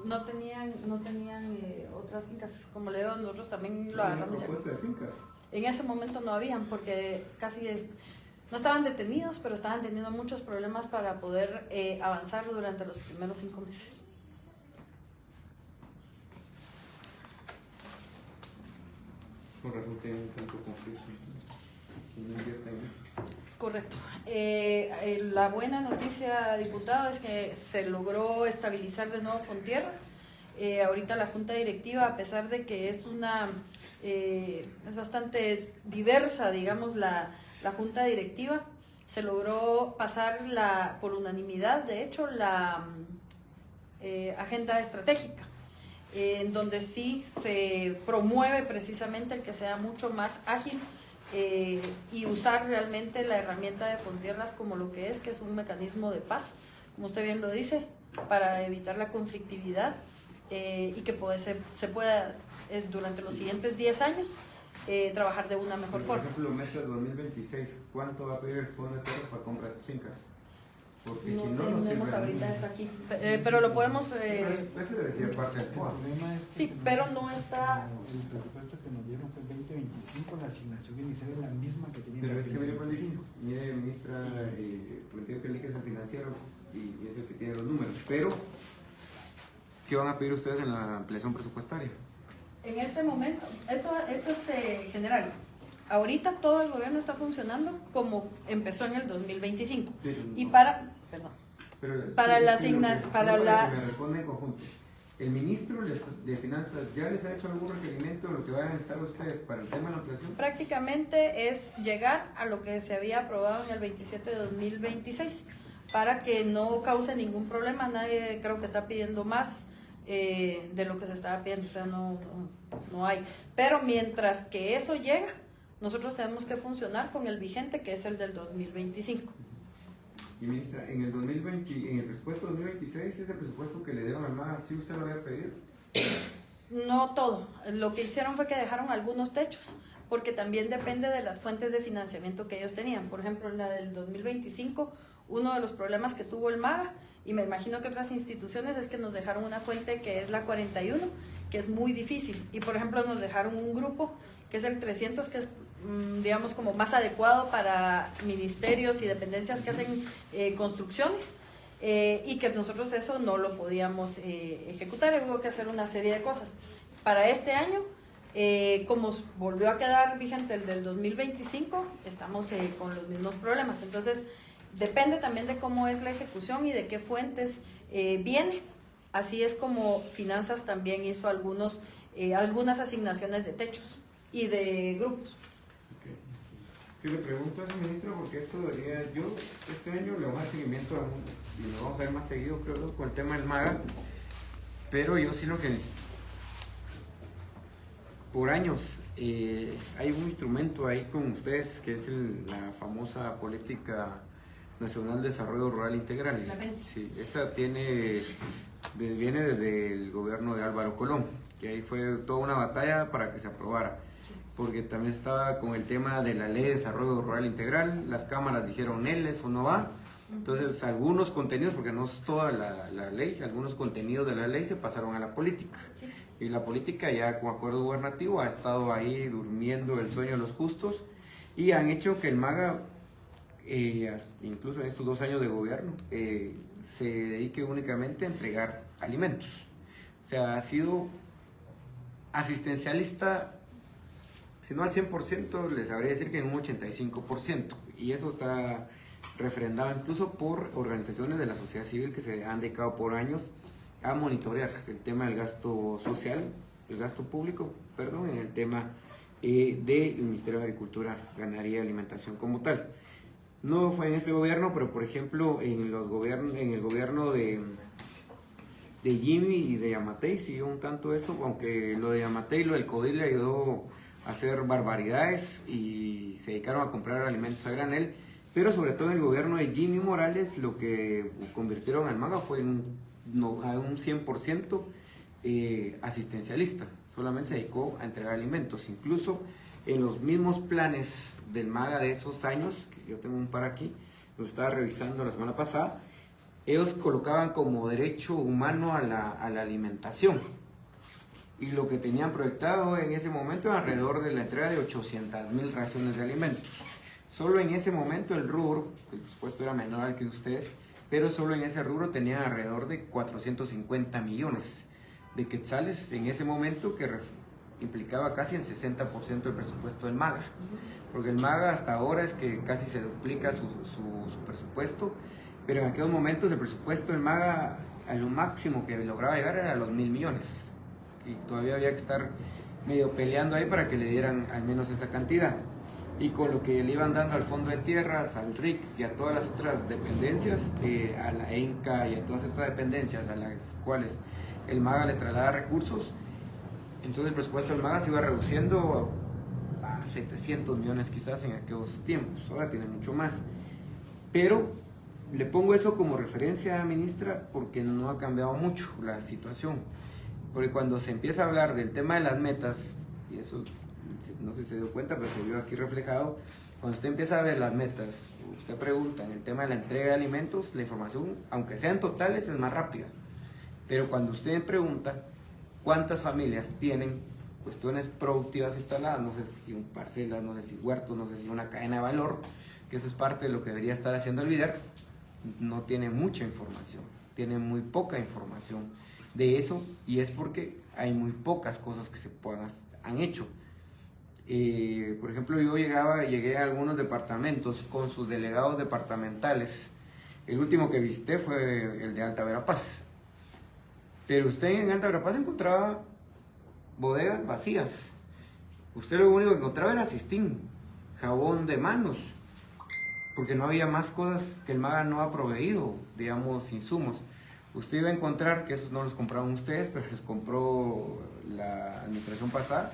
No tenían otras fincas. Como le digo, nosotros también lo agarramos ya. Propuesta de fincas. En ese momento no habían, porque no estaban detenidos, pero estaban teniendo muchos problemas para poder avanzar durante los primeros 5 meses. Con razón tienen tanto conflicto. Si no invierten en eso. Correcto. La buena noticia, diputado, es que se logró estabilizar de nuevo Fontierra. Ahorita la Junta Directiva, a pesar de que es bastante diversa, digamos, la Junta Directiva, se logró pasar por unanimidad, de hecho, la agenda estratégica, en donde sí se promueve precisamente el que sea mucho más ágil y usar realmente la herramienta de Fontierras como lo que es un mecanismo de paz, como usted bien lo dice, para evitar la conflictividad y que se pueda durante los siguientes 10 años trabajar de una mejor forma. Por ejemplo, metas 2026, ¿cuánto va a pedir el Fondo de Tierra para comprar fincas? Porque No si no, tenemos sirve ahorita nada. eso aquí, pero lo podemos... Eso debe ser parte del El FOA. problema es que Sí, pero no está... el presupuesto que nos dieron fue el 2025, la asignación inicial es la misma que tenía Pero el es que mire, 2025. mire ministra, entiendo que el ICE es el financiero y es el que tiene los números, pero ¿qué van a pedir ustedes en la ampliación presupuestaria? En este momento, esto es general. Ahorita todo el gobierno está funcionando como empezó en el 2025. Y para la asignación, para la... Que me responda en conjunto. ¿El ministro de Finanzas ya les ha hecho algún requerimiento de lo que vayan a necesitar ustedes para el tema de la ampliación? Prácticamente es llegar a lo que se había aprobado en el 27 de 2026. para que no cause ningún problema. Nadie creo que está pidiendo más de lo que se estaba pidiendo, o sea, no hay. Pero mientras que eso llega, nosotros tenemos que funcionar con el vigente, que es el del 2025. Y ministra, en el 2020, en el presupuesto 2026, ese presupuesto que le dieron al MAGA, ¿sí usted lo había pedido? No todo. Lo que hicieron fue que dejaron algunos techos, porque también depende de las fuentes de financiamiento que ellos tenían. Por ejemplo, en la del 2025, uno de los problemas que tuvo el MAGA, y me imagino que otras instituciones, es que nos dejaron una fuente que es la 41, que es muy difícil. Y por ejemplo, nos dejaron un grupo que es el 300, que es digamos como más adecuado para ministerios y dependencias que hacen construcciones, y que nosotros eso no lo podíamos ejecutar. Hubo que hacer una serie de cosas. Para este año, como volvió a quedar vigente el del 2025, estamos con los mismos problemas. Entonces, depende también de cómo es la ejecución y de qué fuentes viene. Así es como Finanzas también hizo algunas asignaciones de techos y de grupos. Okay. Es que le pregunto a ese ministro porque esto debería, yo este año le voy a dar seguimiento y lo vamos a ver más seguido, creo, con el tema del MAGA, pero yo sí lo que por años hay un instrumento ahí con ustedes que es la famosa Política Nacional de Desarrollo Rural Integral. Sí, esa viene desde el gobierno de Álvaro Colón, que ahí fue toda una batalla para que se aprobara, porque también estaba con el tema de la Ley de Desarrollo Rural Integral. Las cámaras dijeron eso no va. Entonces algunos contenidos, porque no es toda la ley, algunos contenidos de la ley se pasaron a la política. Sí. Y la política ya con acuerdo gubernativo ha estado ahí durmiendo el sueño de los justos y han hecho que el MAGA, incluso en estos 2 años de gobierno, se dedique únicamente a entregar alimentos. O sea, ha sido asistencialista, si no al 100%, les sabría decir que en un 85%. Y eso está refrendado incluso por organizaciones de la sociedad civil que se han dedicado por años a monitorear el tema del gasto social, el gasto público, perdón, en el tema del Ministerio de Agricultura, Ganadería y Alimentación como tal. No fue en este gobierno, pero por ejemplo en el gobierno de Jimmy y de Yamatei siguió un tanto eso, aunque lo de Yamatei, lo del COVID le ayudó a hacer barbaridades y se dedicaron a comprar alimentos a granel, pero sobre todo en el gobierno de Jimmy Morales lo que convirtieron al MAGA fue a un 100% asistencialista, solamente se dedicó a entregar alimentos. Incluso en los mismos planes del MAGA de esos años, que yo tengo un par aquí, los estaba revisando la semana pasada, ellos colocaban como derecho humano a la alimentación, y lo que tenían proyectado en ese momento era alrededor de la entrega de 800,000 raciones de alimentos. Solo en ese momento el presupuesto era menor al que ustedes, pero solo en ese rubro tenían alrededor de 450 millones de quetzales en ese momento, que implicaba casi el 60% del presupuesto del MAGA, porque el MAGA hasta ahora es que casi se duplica su presupuesto, pero en aquellos momentos el presupuesto del MAGA a lo máximo que lograba llegar era a los 1,000 millones, y todavía había que estar medio peleando ahí para que le dieran al menos esa cantidad. Y con lo que le iban dando al Fondo de Tierras, al RIC y a todas las otras dependencias, a la ENCA y a todas estas dependencias a las cuales el MAGA le traslada recursos, entonces el presupuesto del MAGA se iba reduciendo a 700 millones quizás en aquellos tiempos. Ahora tiene mucho más, pero le pongo eso como referencia, ministra, porque no ha cambiado mucho la situación, porque cuando se empieza a hablar del tema de las metas, y eso no sé si se dio cuenta, pero se vio aquí reflejado, cuando usted empieza a ver las metas, usted pregunta en el tema de la entrega de alimentos, la información, aunque sean totales, es más rápida, pero cuando usted pregunta cuántas familias tienen cuestiones productivas instaladas, no sé si parcelas, no sé si huertos, no sé si una cadena de valor, que eso es parte de lo que debería estar haciendo el BIDER, no tiene mucha información, tiene muy poca información de eso, y es porque hay muy pocas cosas que han hecho. Por ejemplo, yo llegué a algunos departamentos con sus delegados departamentales. El último que visité fue el de Alta Verapaz, pero usted en Alta Verapaz encontraba bodegas vacías. Usted lo único que encontraba era cistín, jabón de manos, porque no había más cosas que el MAGA no ha proveído, digamos, insumos. Usted iba a encontrar que esos no los compraron ustedes, pero los compró la administración pasada.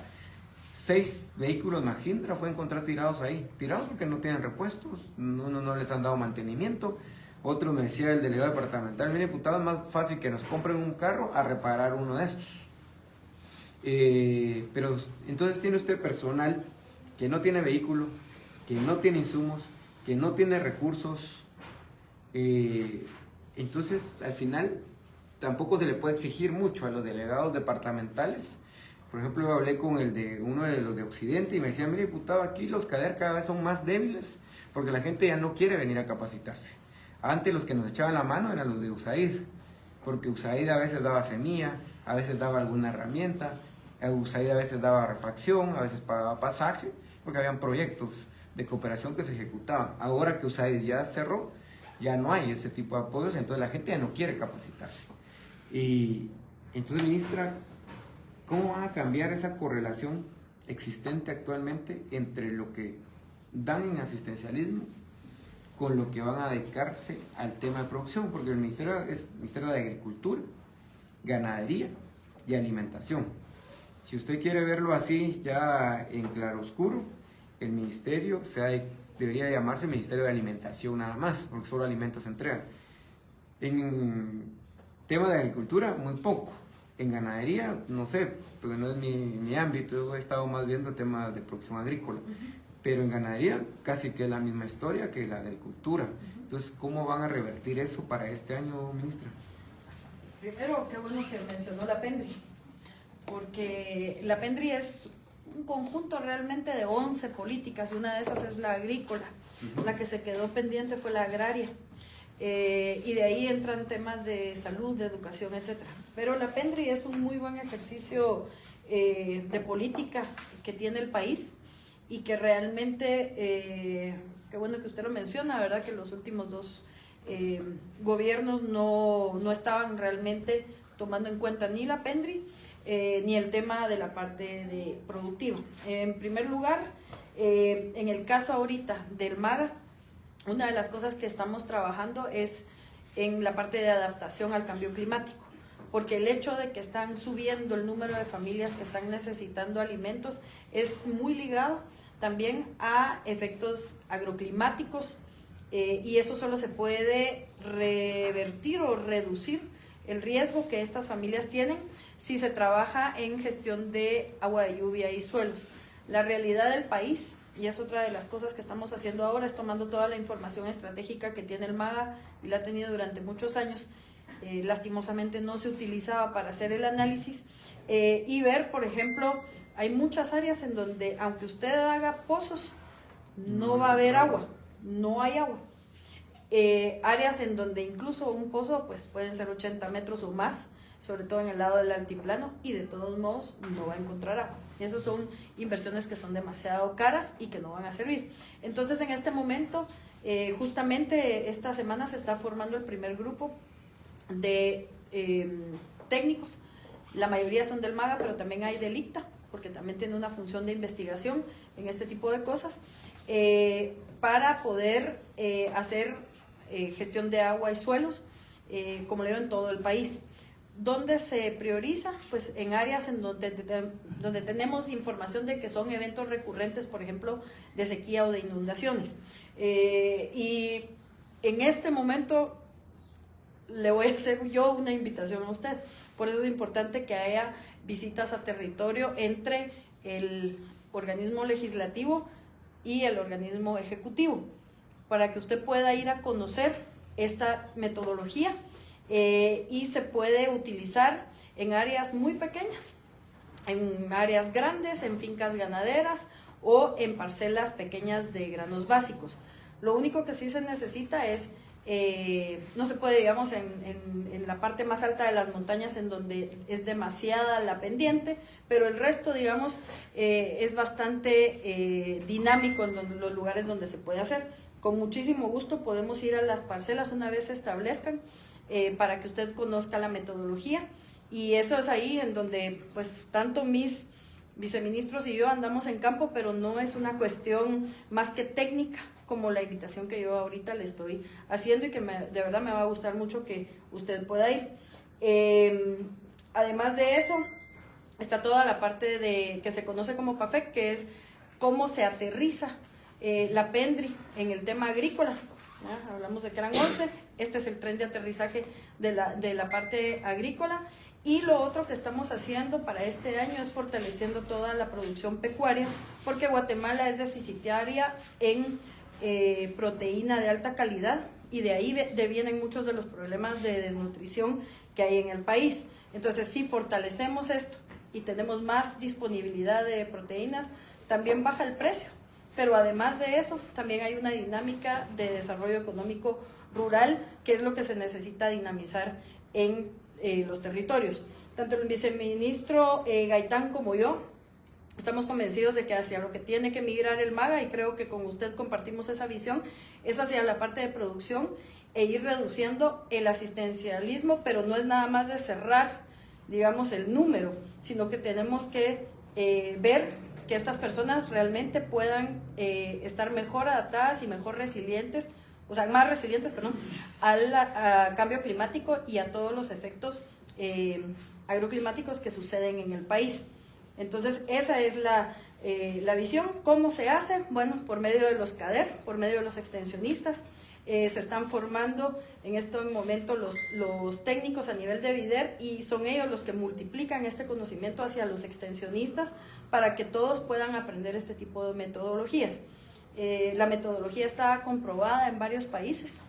6 vehículos Mahindra fue encontrar tirados ahí, tirados porque no tienen repuestos, no les han dado mantenimiento. Otro me decía el delegado departamental, mire diputado, es más fácil que nos compren un carro a reparar uno de estos. Pero entonces tiene usted personal que no tiene vehículo, que no tiene insumos, que no tiene recursos. Entonces al final tampoco se le puede exigir mucho a los delegados departamentales. Por ejemplo, yo hablé con uno de los de Occidente y me decía, mire diputado, aquí los CADER cada vez son más débiles porque la gente ya no quiere venir a capacitarse. Antes los que nos echaban la mano eran los de USAID, porque USAID a veces daba semilla, a veces daba alguna herramienta, USAID a veces daba refacción, a veces pagaba pasaje, porque habían proyectos de cooperación que se ejecutaban. Ahora que USAID ya cerró, ya no hay ese tipo de apoyos, entonces la gente ya no quiere capacitarse. Y entonces, ministra, ¿cómo van a cambiar esa correlación existente actualmente entre lo que dan en asistencialismo con lo que van a dedicarse al tema de producción? Porque el ministerio es Ministerio de Agricultura, Ganadería y Alimentación. Si usted quiere verlo así, ya en claroscuro, el ministerio debería llamarse Ministerio de Alimentación nada más, porque solo alimentos se entregan. En tema de agricultura, muy poco. En ganadería, no sé, porque no es mi ámbito, yo he estado más viendo temas de producción agrícola. Pero en ganadería casi que es la misma historia que la agricultura. Entonces, ¿cómo van a revertir eso para este año, ministra? Primero, qué bueno que mencionó la PENDRI, porque la PENDRI es un conjunto realmente de 11 políticas y una de esas es la agrícola. La que se quedó pendiente fue la agraria. Y de ahí entran temas de salud, de educación, etc. Pero la PENDRI es un muy buen ejercicio de política que tiene el país y que realmente, qué bueno que usted lo menciona, ¿verdad? Que los últimos 2 gobiernos no estaban realmente tomando en cuenta ni la PENDRI ni el tema de la parte productiva. En primer lugar, en el caso ahorita del MAGA, una de las cosas que estamos trabajando es en la parte de adaptación al cambio climático, porque el hecho de que están subiendo el número de familias que están necesitando alimentos es muy ligado también a efectos agroclimáticos, y eso solo se puede revertir o reducir el riesgo que estas familias tienen si se trabaja en gestión de agua de lluvia y suelos. La realidad del país, y es otra de las cosas que estamos haciendo ahora, es tomando toda la información estratégica que tiene el MAGA y la ha tenido durante muchos años, lastimosamente no se utilizaba para hacer el análisis, y ver, por ejemplo, hay muchas áreas en donde, aunque usted haga pozos, no va a haber agua, no hay agua. Áreas en donde incluso un pozo pues pueden ser 80 metros o más, sobre todo en el lado del altiplano, y de todos modos no va a encontrar agua. Y esas son inversiones que son demasiado caras y que no van a servir. Entonces, en este momento, justamente esta semana se está formando el primer grupo de técnicos. La mayoría son del MAGA, pero también hay del ICTA, porque también tiene una función de investigación en este tipo de cosas, para poder hacer gestión de agua y suelos, como le digo, en todo el país. ¿Dónde se prioriza? Pues en áreas en donde tenemos información de que son eventos recurrentes, por ejemplo, de sequía o de inundaciones. Y en este momento le voy a hacer yo una invitación a usted. Por eso es importante que haya visitas a territorio entre el organismo legislativo y el organismo ejecutivo, para que usted pueda ir a conocer esta metodología, y se puede utilizar en áreas muy pequeñas, en áreas grandes, en fincas ganaderas o en parcelas pequeñas de granos básicos. Lo único que sí se necesita es, no se puede, digamos, en la parte más alta de las montañas en donde es demasiada la pendiente, pero el resto, digamos, es bastante dinámico en los lugares donde se puede hacer. Con muchísimo gusto podemos ir a las parcelas una vez se establezcan, para que usted conozca la metodología, y eso es ahí en donde pues tanto mis viceministros y yo andamos en campo, pero no es una cuestión más que técnica, como la invitación que yo ahorita le estoy haciendo y que de verdad me va a gustar mucho que usted pueda ir. Además de eso, está toda la parte que se conoce como PAFEC, que es cómo se aterriza la PENDRI en el tema agrícola. ¿Ya? Hablamos de que eran 11, este es el tren de aterrizaje de la parte agrícola. Y lo otro que estamos haciendo para este año es fortaleciendo toda la producción pecuaria, porque Guatemala es deficitaria en proteína de alta calidad, y de ahí vienen muchos de los problemas de desnutrición que hay en el país. Entonces, si fortalecemos esto y tenemos más disponibilidad de proteínas, también baja el precio. Pero además de eso, también hay una dinámica de desarrollo económico rural, que es lo que se necesita dinamizar en los territorios. Tanto el viceministro Gaitán como yo estamos convencidos de que hacia lo que tiene que migrar el MAGA, y creo que con usted compartimos esa visión, es hacia la parte de producción e ir reduciendo el asistencialismo, pero no es nada más de cerrar, digamos, el número, sino que tenemos que ver que estas personas realmente puedan estar mejor adaptadas y mejor resilientes, o sea, más resilientes, perdón, al cambio climático y a todos los efectos agroclimáticos que suceden en el país. Entonces, esa es la visión. ¿Cómo se hace? Bueno, por medio de los CADER, por medio de los extensionistas. Se están formando en este momento los técnicos a nivel de VIDER, y son ellos los que multiplican este conocimiento hacia los extensionistas para que todos puedan aprender este tipo de metodologías. La metodología está comprobada en varios países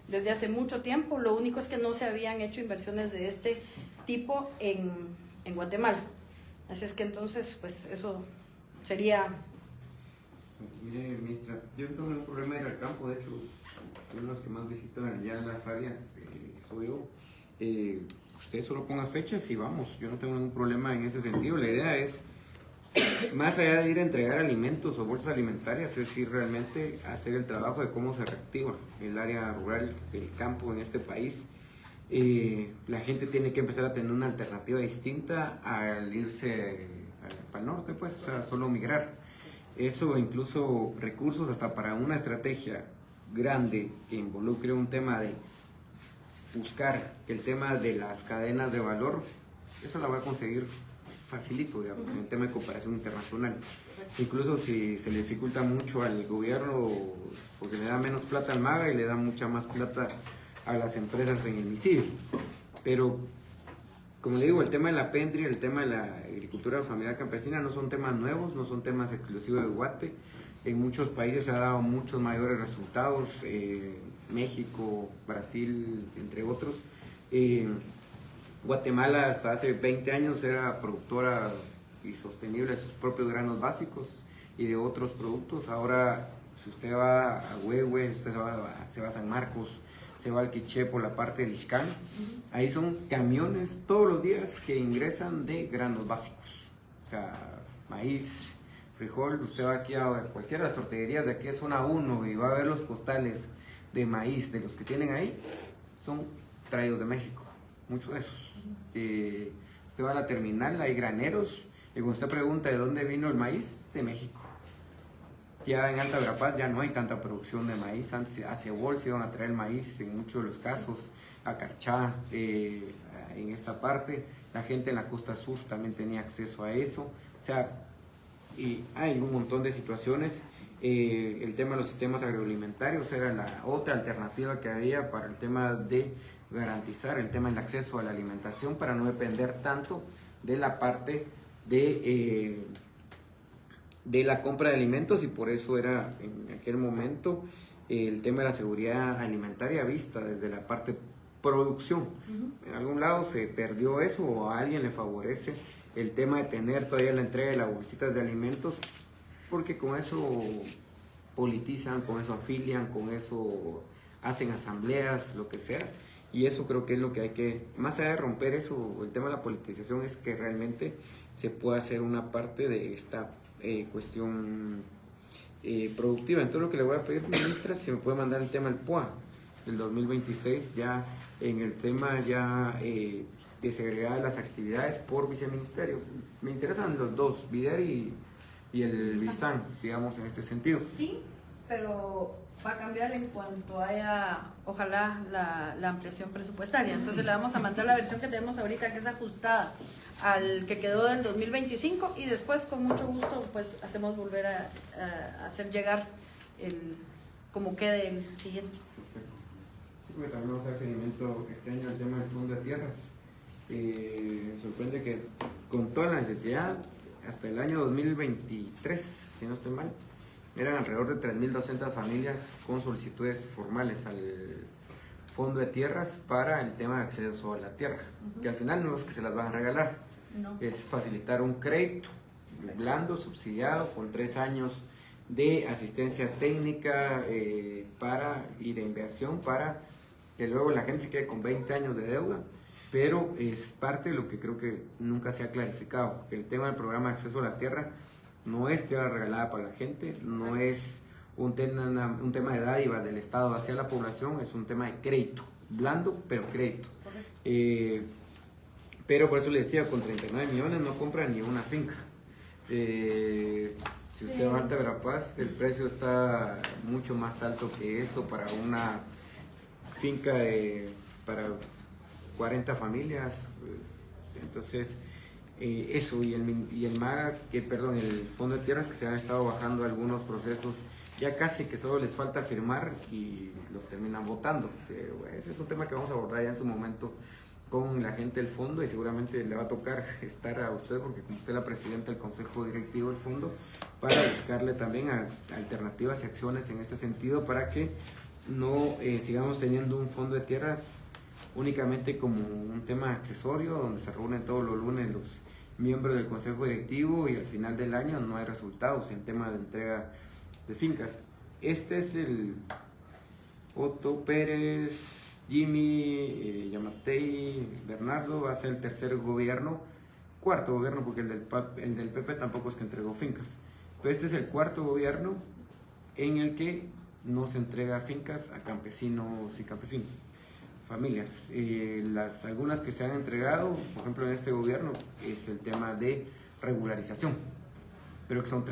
desde hace mucho tiempo. Lo único es que no se habían hecho inversiones de este tipo en Guatemala. Así es que entonces, pues eso sería... Mire, ministra, yo tengo un problema de ir al campo. De hecho, uno de los que más visitan allá las áreas soy yo. Usted solo ponga fechas y vamos, yo no tengo ningún problema en ese sentido. La idea es, más allá de ir a entregar alimentos o bolsas alimentarias, es ir realmente a hacer el trabajo de cómo se reactiva el área rural, el campo en este país. La gente tiene que empezar a tener una alternativa distinta al irse para el norte, pues, o sea, solo migrar. Eso, incluso recursos hasta para una estrategia grande que involucre un tema de buscar el tema de las cadenas de valor, eso la va a conseguir facilito, digamos, en el tema de cooperación internacional. Incluso si se le dificulta mucho al gobierno, porque le da menos plata al MAGA y le da mucha más plata a las empresas en el MISIBI. Pero, como le digo, el tema de la PENDRI, el tema de la agricultura familiar campesina no son temas nuevos, no son temas exclusivos de Guate. En muchos países se ha dado muchos mayores resultados, México, Brasil, entre otros. Guatemala hasta hace 20 años era productora y sostenible de sus propios granos básicos y de otros productos. Ahora, si usted va a Huehue, usted se va a San Marcos, se va al Quiché por la parte del Ixcán, ahí son camiones todos los días que ingresan de granos básicos. O sea, maíz, frijol. Usted va aquí a cualquiera de las tortillerías de aquí a zona 1 y va a ver los costales de maíz de los que tienen ahí, son traídos de México, muchos de esos. Usted va a la terminal, hay graneros, y cuando usted pregunta de dónde vino el maíz, de México. Ya en Alta Verapaz ya no hay tanta producción de maíz. Antes a Cebol se iban a traer el maíz en muchos de los casos, a Carchá, en esta parte. La gente en la costa sur también tenía acceso a eso. O sea, hay un montón de situaciones. El tema de los sistemas agroalimentarios era la otra alternativa que había para el tema de garantizar el tema del acceso a la alimentación, para no depender tanto de la parte de la compra de alimentos, y por eso era en aquel momento el tema de la seguridad alimentaria vista desde la parte producción. En algún lado se perdió eso, o a alguien le favorece el tema de tener todavía la entrega de las bolsitas de alimentos, porque con eso politizan, con eso afilian, con eso hacen asambleas, lo que sea. Y eso creo que es lo que hay que, más allá de romper eso, el tema de la politización, es que realmente se pueda hacer una parte de esta cuestión productiva. Entonces lo que le voy a pedir, ministra, si me puede mandar el tema del POA del 2026, ya en el tema ya desagregadas las actividades por viceministerio. Me interesan los dos, VIDER y el BISAN, digamos, en este sentido. Sí, pero va a cambiar en cuanto haya, ojalá, la ampliación presupuestaria. Entonces le vamos a mandar la versión que tenemos ahorita, que es ajustada al que quedó del 2025, y después con mucho gusto pues hacemos volver a hacer llegar como quede el siguiente. Sí, porque también vamos a dar seguimiento este año al tema del fondo de tierras. Me sorprende que con toda la necesidad, hasta el año 2023, si no estoy mal, eran alrededor de 3.200 familias con solicitudes formales al fondo de tierras para el tema de acceso a la tierra, que al final no es que se las van a regalar, es facilitar un crédito blando, subsidiado, con 3 años de asistencia técnica y de inversión para que luego la gente se quede con 20 años de deuda. Pero es parte de lo que creo que nunca se ha clarificado. El tema del programa de acceso a la tierra no es tierra regalada para la gente, no es un tema de dádivas del Estado hacia la población, es un tema de crédito, blando, pero crédito. Pero por eso le decía, con 39 millones no compra ni una finca. Si usted va a Alta Verapaz, el precio está mucho más alto que eso para una finca para 40 familias. Pues, entonces, eso, y el MAGA, el Fondo de Tierras, que se han estado bajando algunos procesos, ya casi que solo les falta firmar y los terminan votando. Pero ese es un tema que vamos a abordar ya en su momento con la gente del fondo, y seguramente le va a tocar estar a usted, porque como usted es la presidenta del consejo directivo del fondo, para buscarle también alternativas y acciones en este sentido, para que no sigamos teniendo un fondo de tierras únicamente como un tema accesorio, donde se reúnen todos los lunes los miembros del consejo directivo y al final del año no hay resultados en tema de entrega de fincas. Este es el Otto Pérez, Jimmy, Yamatei, Bernardo, va a ser el cuarto gobierno, porque el del PP tampoco es que entregó fincas, pero este es el cuarto gobierno en el que no se entrega fincas a campesinos y campesinas, familias. Algunas que se han entregado, por ejemplo en este gobierno, es el tema de regularización, pero que son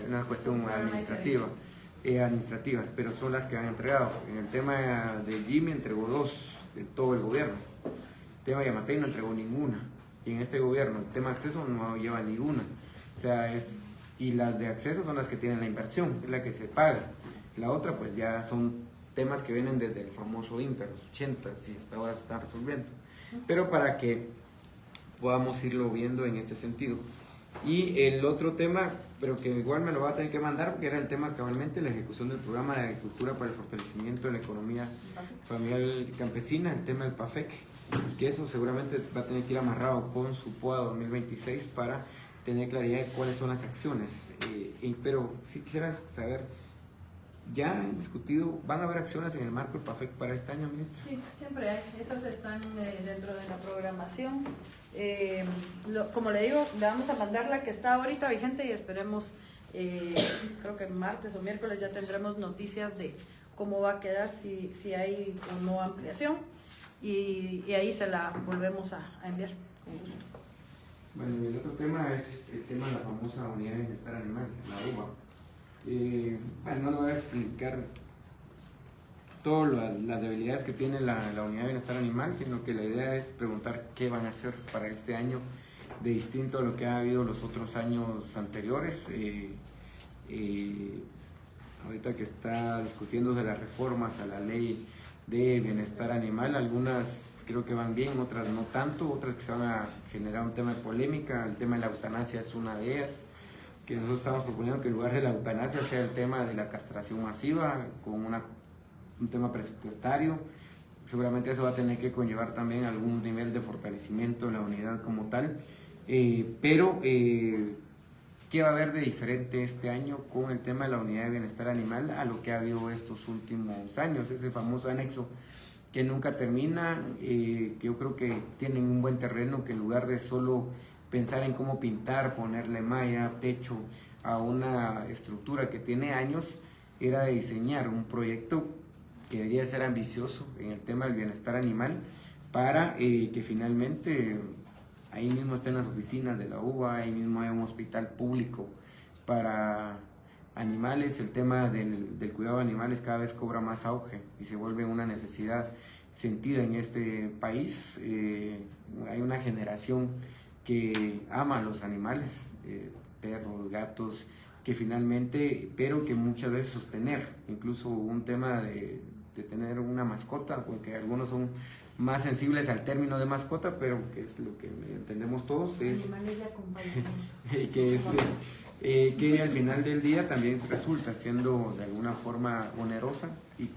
una cuestión administrativas, pero son las que han entregado. En el tema de Jimmy entregó 2 de todo el gobierno. El tema de Yamatei no entregó ninguna. Y en este gobierno el tema de acceso no lleva ninguna. O sea, y las de acceso son las que tienen la inversión, es la que se paga. La otra pues ya son temas que vienen desde el famoso INPE, los 80, y hasta ahora se están resolviendo. Pero para que podamos irlo viendo en este sentido. Y el otro tema, pero que igual me lo va a tener que mandar, porque era el tema cabalmente, la ejecución del programa de agricultura para el fortalecimiento de la economía familiar campesina, el tema del PAFEC, que eso seguramente va a tener que ir amarrado con su POA 2026 para tener claridad de cuáles son las acciones. Pero si quisiera saber, ¿ya han discutido, van a haber acciones en el marco del PAFEC para este año, ministro? Sí, siempre hay, esas están dentro de la programación. Como le digo, le vamos a mandar la que está ahorita vigente y esperemos, creo que martes o miércoles ya tendremos noticias de cómo va a quedar, si hay o no ampliación, y ahí se la volvemos a enviar con gusto. Bueno, y el otro tema es el tema de la famosa unidad de bienestar animal, la UBA. Bueno, no lo voy a explicar todas las debilidades que tiene la unidad de bienestar animal, sino que la idea es preguntar qué van a hacer para este año de distinto a lo que ha habido los otros años anteriores. Ahorita que está discutiéndose las reformas a la ley de bienestar animal, algunas creo que van bien, otras no tanto, otras que se van a generar un tema de polémica. El tema de la eutanasia es una de ellas, que nosotros estamos proponiendo que en lugar de la eutanasia sea el tema de la castración masiva, con un tema presupuestario. Seguramente eso va a tener que conllevar también algún nivel de fortalecimiento de la unidad como tal, pero ¿qué va a haber de diferente este año con el tema de la unidad de bienestar animal a lo que ha habido estos últimos años? Ese famoso anexo que nunca termina, que yo creo que tienen un buen terreno, que en lugar de solo pensar en cómo pintar, ponerle malla, techo a una estructura que tiene años, era de diseñar un proyecto que debería ser ambicioso en el tema del bienestar animal, para que finalmente ahí mismo estén las oficinas de la UBA, ahí mismo hay un hospital público para animales. El tema del cuidado de animales cada vez cobra más auge y se vuelve una necesidad sentida en este país. Hay una generación que ama a los animales, perros, gatos, que finalmente, pero que muchas veces sostener, incluso un tema de tener una mascota, porque algunos son más sensibles al término de mascota, pero que es lo que entendemos todos, es Animales de acompañamiento. que es que al final del día también resulta siendo de alguna forma onerosa,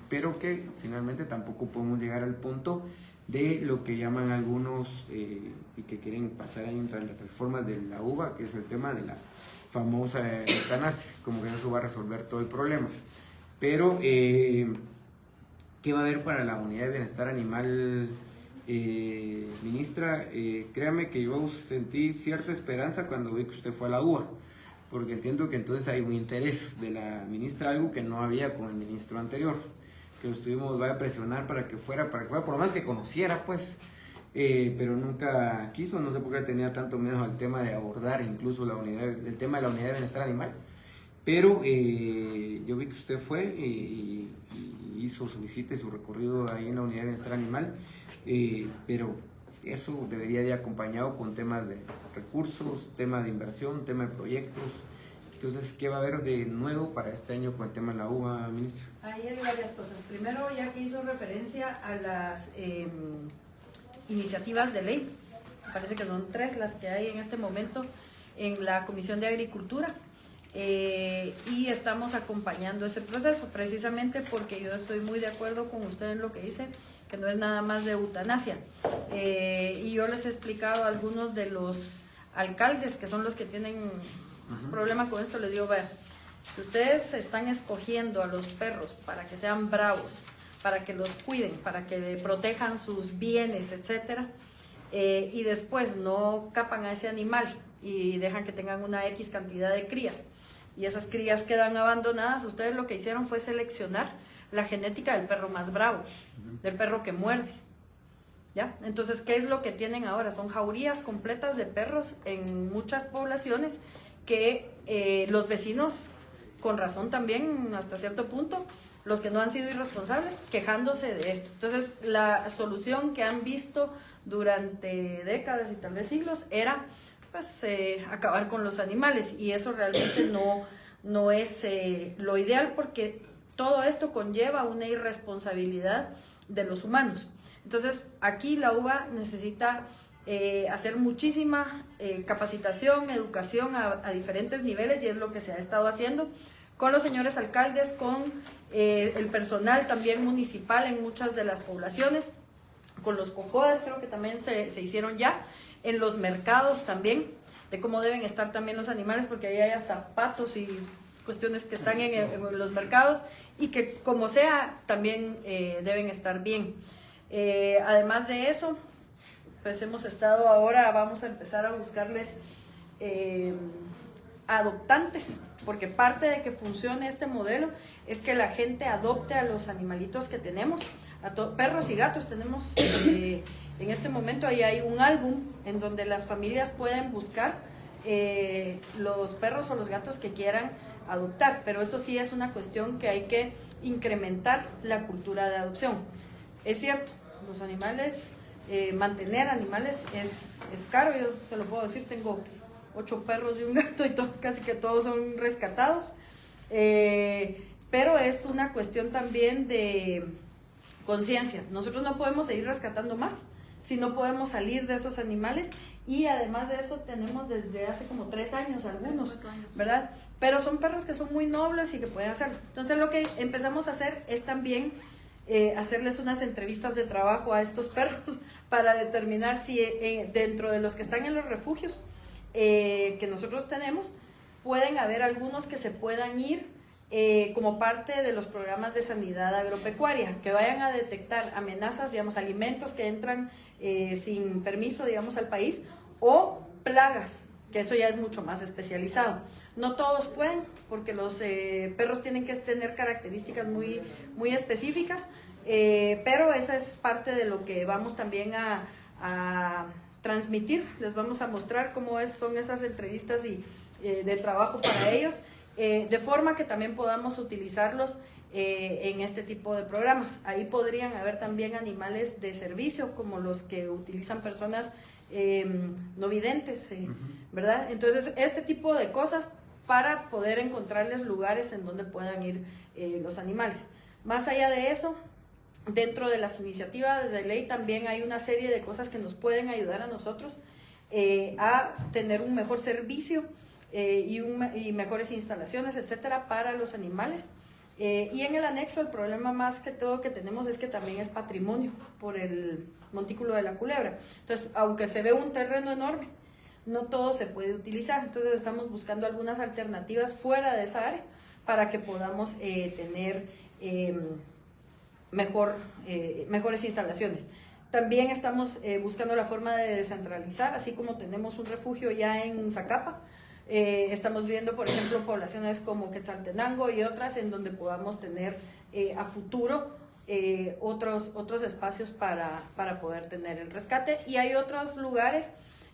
pero que finalmente tampoco podemos llegar al punto de lo que llaman algunos y que quieren pasar ahí entre las reformas de la UBA, que es el tema de la famosa eutanasia, como que eso va a resolver todo el problema. Pero, ¿qué va a haber para la unidad de bienestar animal, ministra? Créame que yo sentí cierta esperanza cuando vi que usted fue a la UBA, porque entiendo que entonces hay un interés de la ministra, algo que no había con el ministro anterior, que lo estuvimos, va a presionar para que fuera, por lo menos que conociera, pues, pero nunca quiso. No sé por qué tenía tanto miedo al tema de abordar incluso el tema de la unidad de bienestar animal, pero yo vi que usted fue y hizo su visita y su recorrido ahí en la unidad de bienestar animal, pero eso debería ir acompañado con temas de recursos, tema de inversión, tema de proyectos. Entonces, ¿qué va a haber de nuevo para este año con el tema de la UBA, ministra? Ahí hay varias cosas. Primero, ya que hizo referencia a las iniciativas de ley, me parece que son 3 las que hay en este momento en la Comisión de Agricultura, y estamos acompañando ese proceso, precisamente porque yo estoy muy de acuerdo con usted en lo que dice, que no es nada más de eutanasia. Y yo les he explicado a algunos de los alcaldes, que son los que tienen más problema con esto, les digo, vean, si ustedes están escogiendo a los perros para que sean bravos, para que los cuiden, para que protejan sus bienes, etcétera, y después no capan a ese animal y dejan que tengan una X cantidad de crías, y esas crías quedan abandonadas, ustedes lo que hicieron fue seleccionar la genética del perro más bravo, del perro que muerde, ¿ya? Entonces, ¿qué es lo que tienen ahora? Son jaurías completas de perros en muchas poblaciones que los vecinos, con razón también, hasta cierto punto, los que no han sido irresponsables, quejándose de esto. Entonces, la solución que han visto durante décadas y tal vez siglos era, pues, acabar con los animales, y eso realmente no es lo ideal, porque todo esto conlleva una irresponsabilidad de los humanos. Entonces, aquí la UBA necesita hacer muchísima capacitación, educación a diferentes niveles, y es lo que se ha estado haciendo con los señores alcaldes, con el personal también municipal en muchas de las poblaciones, con los COCODES, creo que también se hicieron ya, en los mercados también, de cómo deben estar también los animales, porque ahí hay hasta patos y cuestiones que están en los mercados, y que como sea también deben estar bien. Además de eso, pues vamos a empezar a buscarles adoptantes, porque parte de que funcione este modelo es que la gente adopte a los animalitos que tenemos, perros y gatos. Tenemos en este momento ahí hay un álbum en donde las familias pueden buscar los perros o los gatos que quieran adoptar, pero esto sí es una cuestión que hay que incrementar la cultura de adopción. Es cierto, los animales, mantener animales es caro, yo se lo puedo decir, tengo 8 perros y un gato y casi que todos son rescatados, pero es una cuestión también de conciencia. Nosotros no podemos seguir rescatando más si no podemos salir de esos animales, y además de eso tenemos desde hace como 3 años algunos, ¿verdad? Pero son perros que son muy nobles y que pueden hacerlo. Entonces lo que empezamos a hacer es también hacerles unas entrevistas de trabajo a estos perros para determinar si dentro de los que están en los refugios que nosotros tenemos, pueden haber algunos que se puedan ir como parte de los programas de sanidad agropecuaria, que vayan a detectar amenazas, digamos, alimentos que entran sin permiso, digamos, al país, o plagas, que eso ya es mucho más especializado. No todos pueden, porque los perros tienen que tener características muy específicas. Pero esa es parte de lo que vamos también a transmitir. Les vamos a mostrar cómo son esas entrevistas de trabajo para ellos, de forma que también podamos utilizarlos en este tipo de programas. Ahí podrían haber también animales de servicio, como los que utilizan personas no videntes, ¿verdad? Entonces, este tipo de cosas para poder encontrarles lugares en donde puedan ir los animales. Más allá de eso, dentro de las iniciativas de ley también hay una serie de cosas que nos pueden ayudar a nosotros a tener un mejor servicio y mejores instalaciones, etcétera, para los animales. Y en el anexo el problema más que todo que tenemos es que también es patrimonio por el montículo de la Culebra. Entonces, aunque se ve un terreno enorme, no todo se puede utilizar. Entonces estamos buscando algunas alternativas fuera de esa área para que podamos tener mejores instalaciones. También estamos buscando la forma de descentralizar, así como tenemos un refugio ya en Zacapa. Estamos viendo, por ejemplo, poblaciones como Quetzaltenango y otras en donde podamos tener a futuro otros espacios para poder tener el rescate. Y hay otros lugares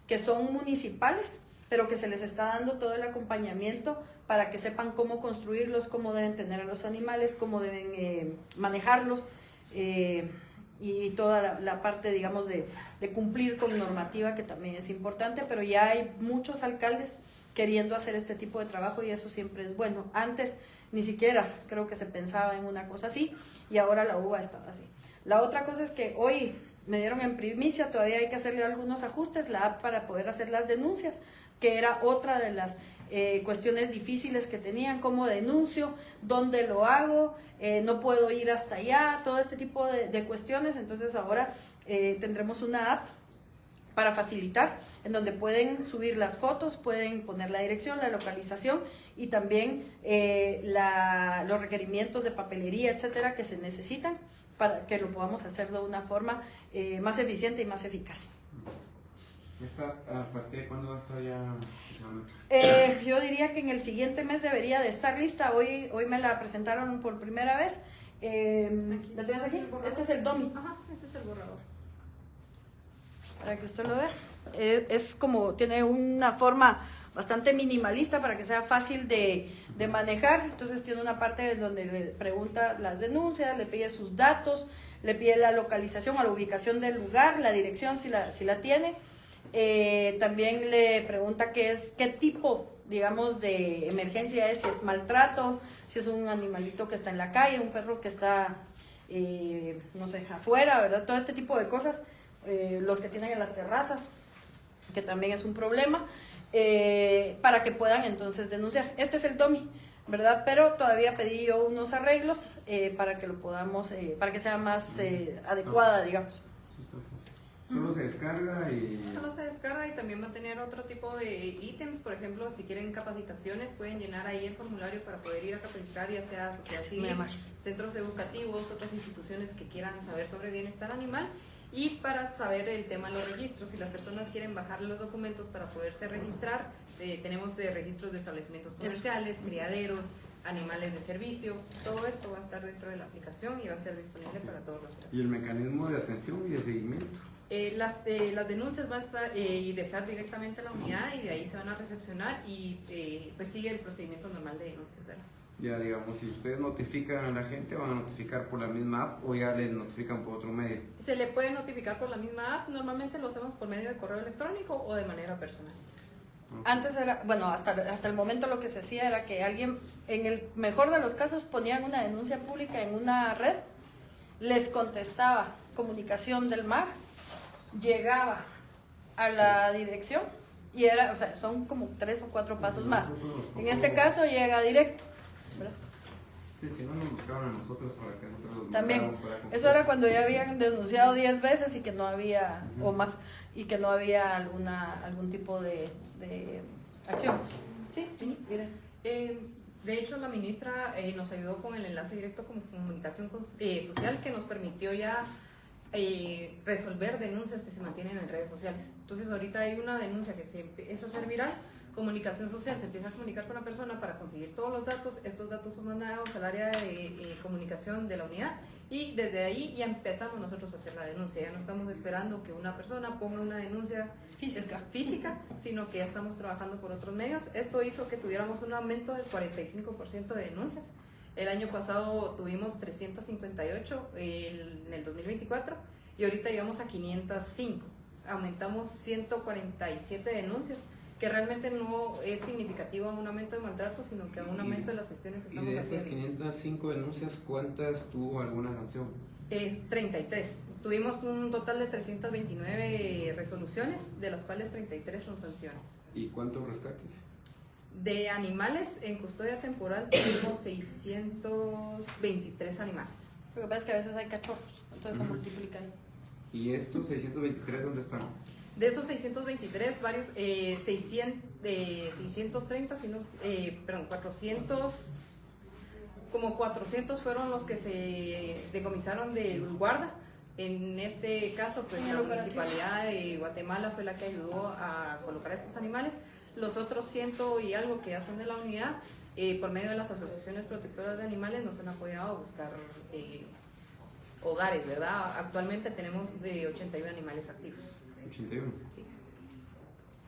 que son municipales, pero que se les está dando todo el acompañamiento para que sepan cómo construirlos, cómo deben tener a los animales, cómo deben manejarlos y toda la parte, digamos, de cumplir con normativa, que también es importante, pero ya hay muchos alcaldes queriendo hacer este tipo de trabajo y eso siempre es bueno. Antes ni siquiera creo que se pensaba en una cosa así y ahora la UBA está así. La otra cosa es que hoy me dieron en primicia, todavía hay que hacerle algunos ajustes, la app para poder hacer las denuncias, que era otra de las cuestiones difíciles que tenían, cómo denuncio, dónde lo hago, no puedo ir hasta allá, todo este tipo de cuestiones. Entonces ahora tendremos una app para facilitar, en donde pueden subir las fotos, pueden poner la dirección, la localización y también los requerimientos de papelería, etcétera, que se necesitan para que lo podamos hacer de una forma más eficiente y más eficaz. ¿A partir de cuándo va a estar ya? Yo diría que en el siguiente mes debería de estar lista. Hoy me la presentaron por primera vez. ¿La tienes aquí? Este es el DOMI. Ajá, ese es el borrador. Para que usted lo vea. Es como, tiene una forma bastante minimalista para que sea fácil de manejar. Entonces tiene una parte donde le pregunta las denuncias, le pide sus datos, le pide la localización o la ubicación del lugar, la dirección si la tiene. También le pregunta qué tipo, digamos, de emergencia es, si es maltrato, si es un animalito que está en la calle, un perro que está, no sé, afuera, ¿verdad? Todo este tipo de cosas, los que tienen en las terrazas, que también es un problema, para que puedan entonces denunciar. Este es el DOMI, ¿verdad? Pero todavía pedí yo unos arreglos para que lo podamos, para que sea más adecuada, digamos. Solo se descarga Solo se descarga y también va a tener otro tipo de ítems. Por ejemplo, si quieren capacitaciones, pueden llenar ahí el formulario para poder ir a capacitar, ya sea sociedad civil, centros educativos, otras instituciones que quieran saber sobre bienestar animal. Y para saber el tema de los registros, si las personas quieren bajar los documentos para poderse registrar, tenemos registros de establecimientos comerciales, criaderos, animales de servicio. Todo esto va a estar dentro de la aplicación y va a ser disponible para todos los ciudadanos. ¿Y el mecanismo de atención y de seguimiento? Las denuncias van a ingresar directamente a la unidad y de ahí se van a recepcionar y pues sigue el procedimiento normal de denuncias, ¿verdad? Ya, digamos, si ustedes notifican a la gente, ¿van a notificar por la misma app o ya le notifican por otro medio? Se le puede notificar por la misma app, normalmente lo hacemos por medio de correo electrónico o de manera personal. Antes era, bueno, hasta el momento lo que se hacía era que alguien, en el mejor de los casos, ponían una denuncia pública en una red, les contestaba comunicación del MAG, llegaba a la dirección y era, o sea, son como 3 o 4 pasos más. En este caso llega directo, ¿verdad? Sí, si no nos buscaban a nosotros para que nosotros los También, buscáramos para eso era cuando ya habían denunciado 10 veces y que no había, o más, y que no había algún tipo de acción. Sí, mire. De hecho, la ministra nos ayudó con el enlace directo con comunicación social que nos permitió ya resolver denuncias que se mantienen en redes sociales. Entonces ahorita hay una denuncia que se empieza a hacer viral, comunicación social se empieza a comunicar con la persona para conseguir todos los datos, estos datos son mandados al área de comunicación de la unidad y desde ahí ya empezamos nosotros a hacer la denuncia. Ya no estamos esperando que una persona ponga una denuncia física, sino que ya estamos trabajando por otros medios. Esto hizo que tuviéramos un aumento del 45% de denuncias. El año pasado tuvimos 358 en el 2024 y ahorita llegamos a 505. Aumentamos 147 denuncias, que realmente no es significativo a un aumento de maltrato, sino que a un aumento de las gestiones que estamos haciendo. haciendo. Y de estas 505 denuncias, ¿cuántas tuvo alguna sanción? Es 33. Tuvimos un total de 329 resoluciones, de las cuales 33 son sanciones. ¿Y cuántos rescates? De animales en custodia temporal tuvimos 623 animales. Lo que pasa es que a veces hay cachorros, entonces se multiplica ahí. ¿Y estos 623 dónde están? De esos 623, varios, 630, si no, perdón, 400, como 400 fueron los que se decomisaron de guarda. En este caso, pues la municipalidad de Guatemala fue la que ayudó a colocar a estos animales. Los otros 100 y algo que ya son de la unidad, por medio de las asociaciones protectoras de animales, nos han apoyado a buscar hogares, ¿verdad? Actualmente tenemos de 81 animales activos. 81. Sí.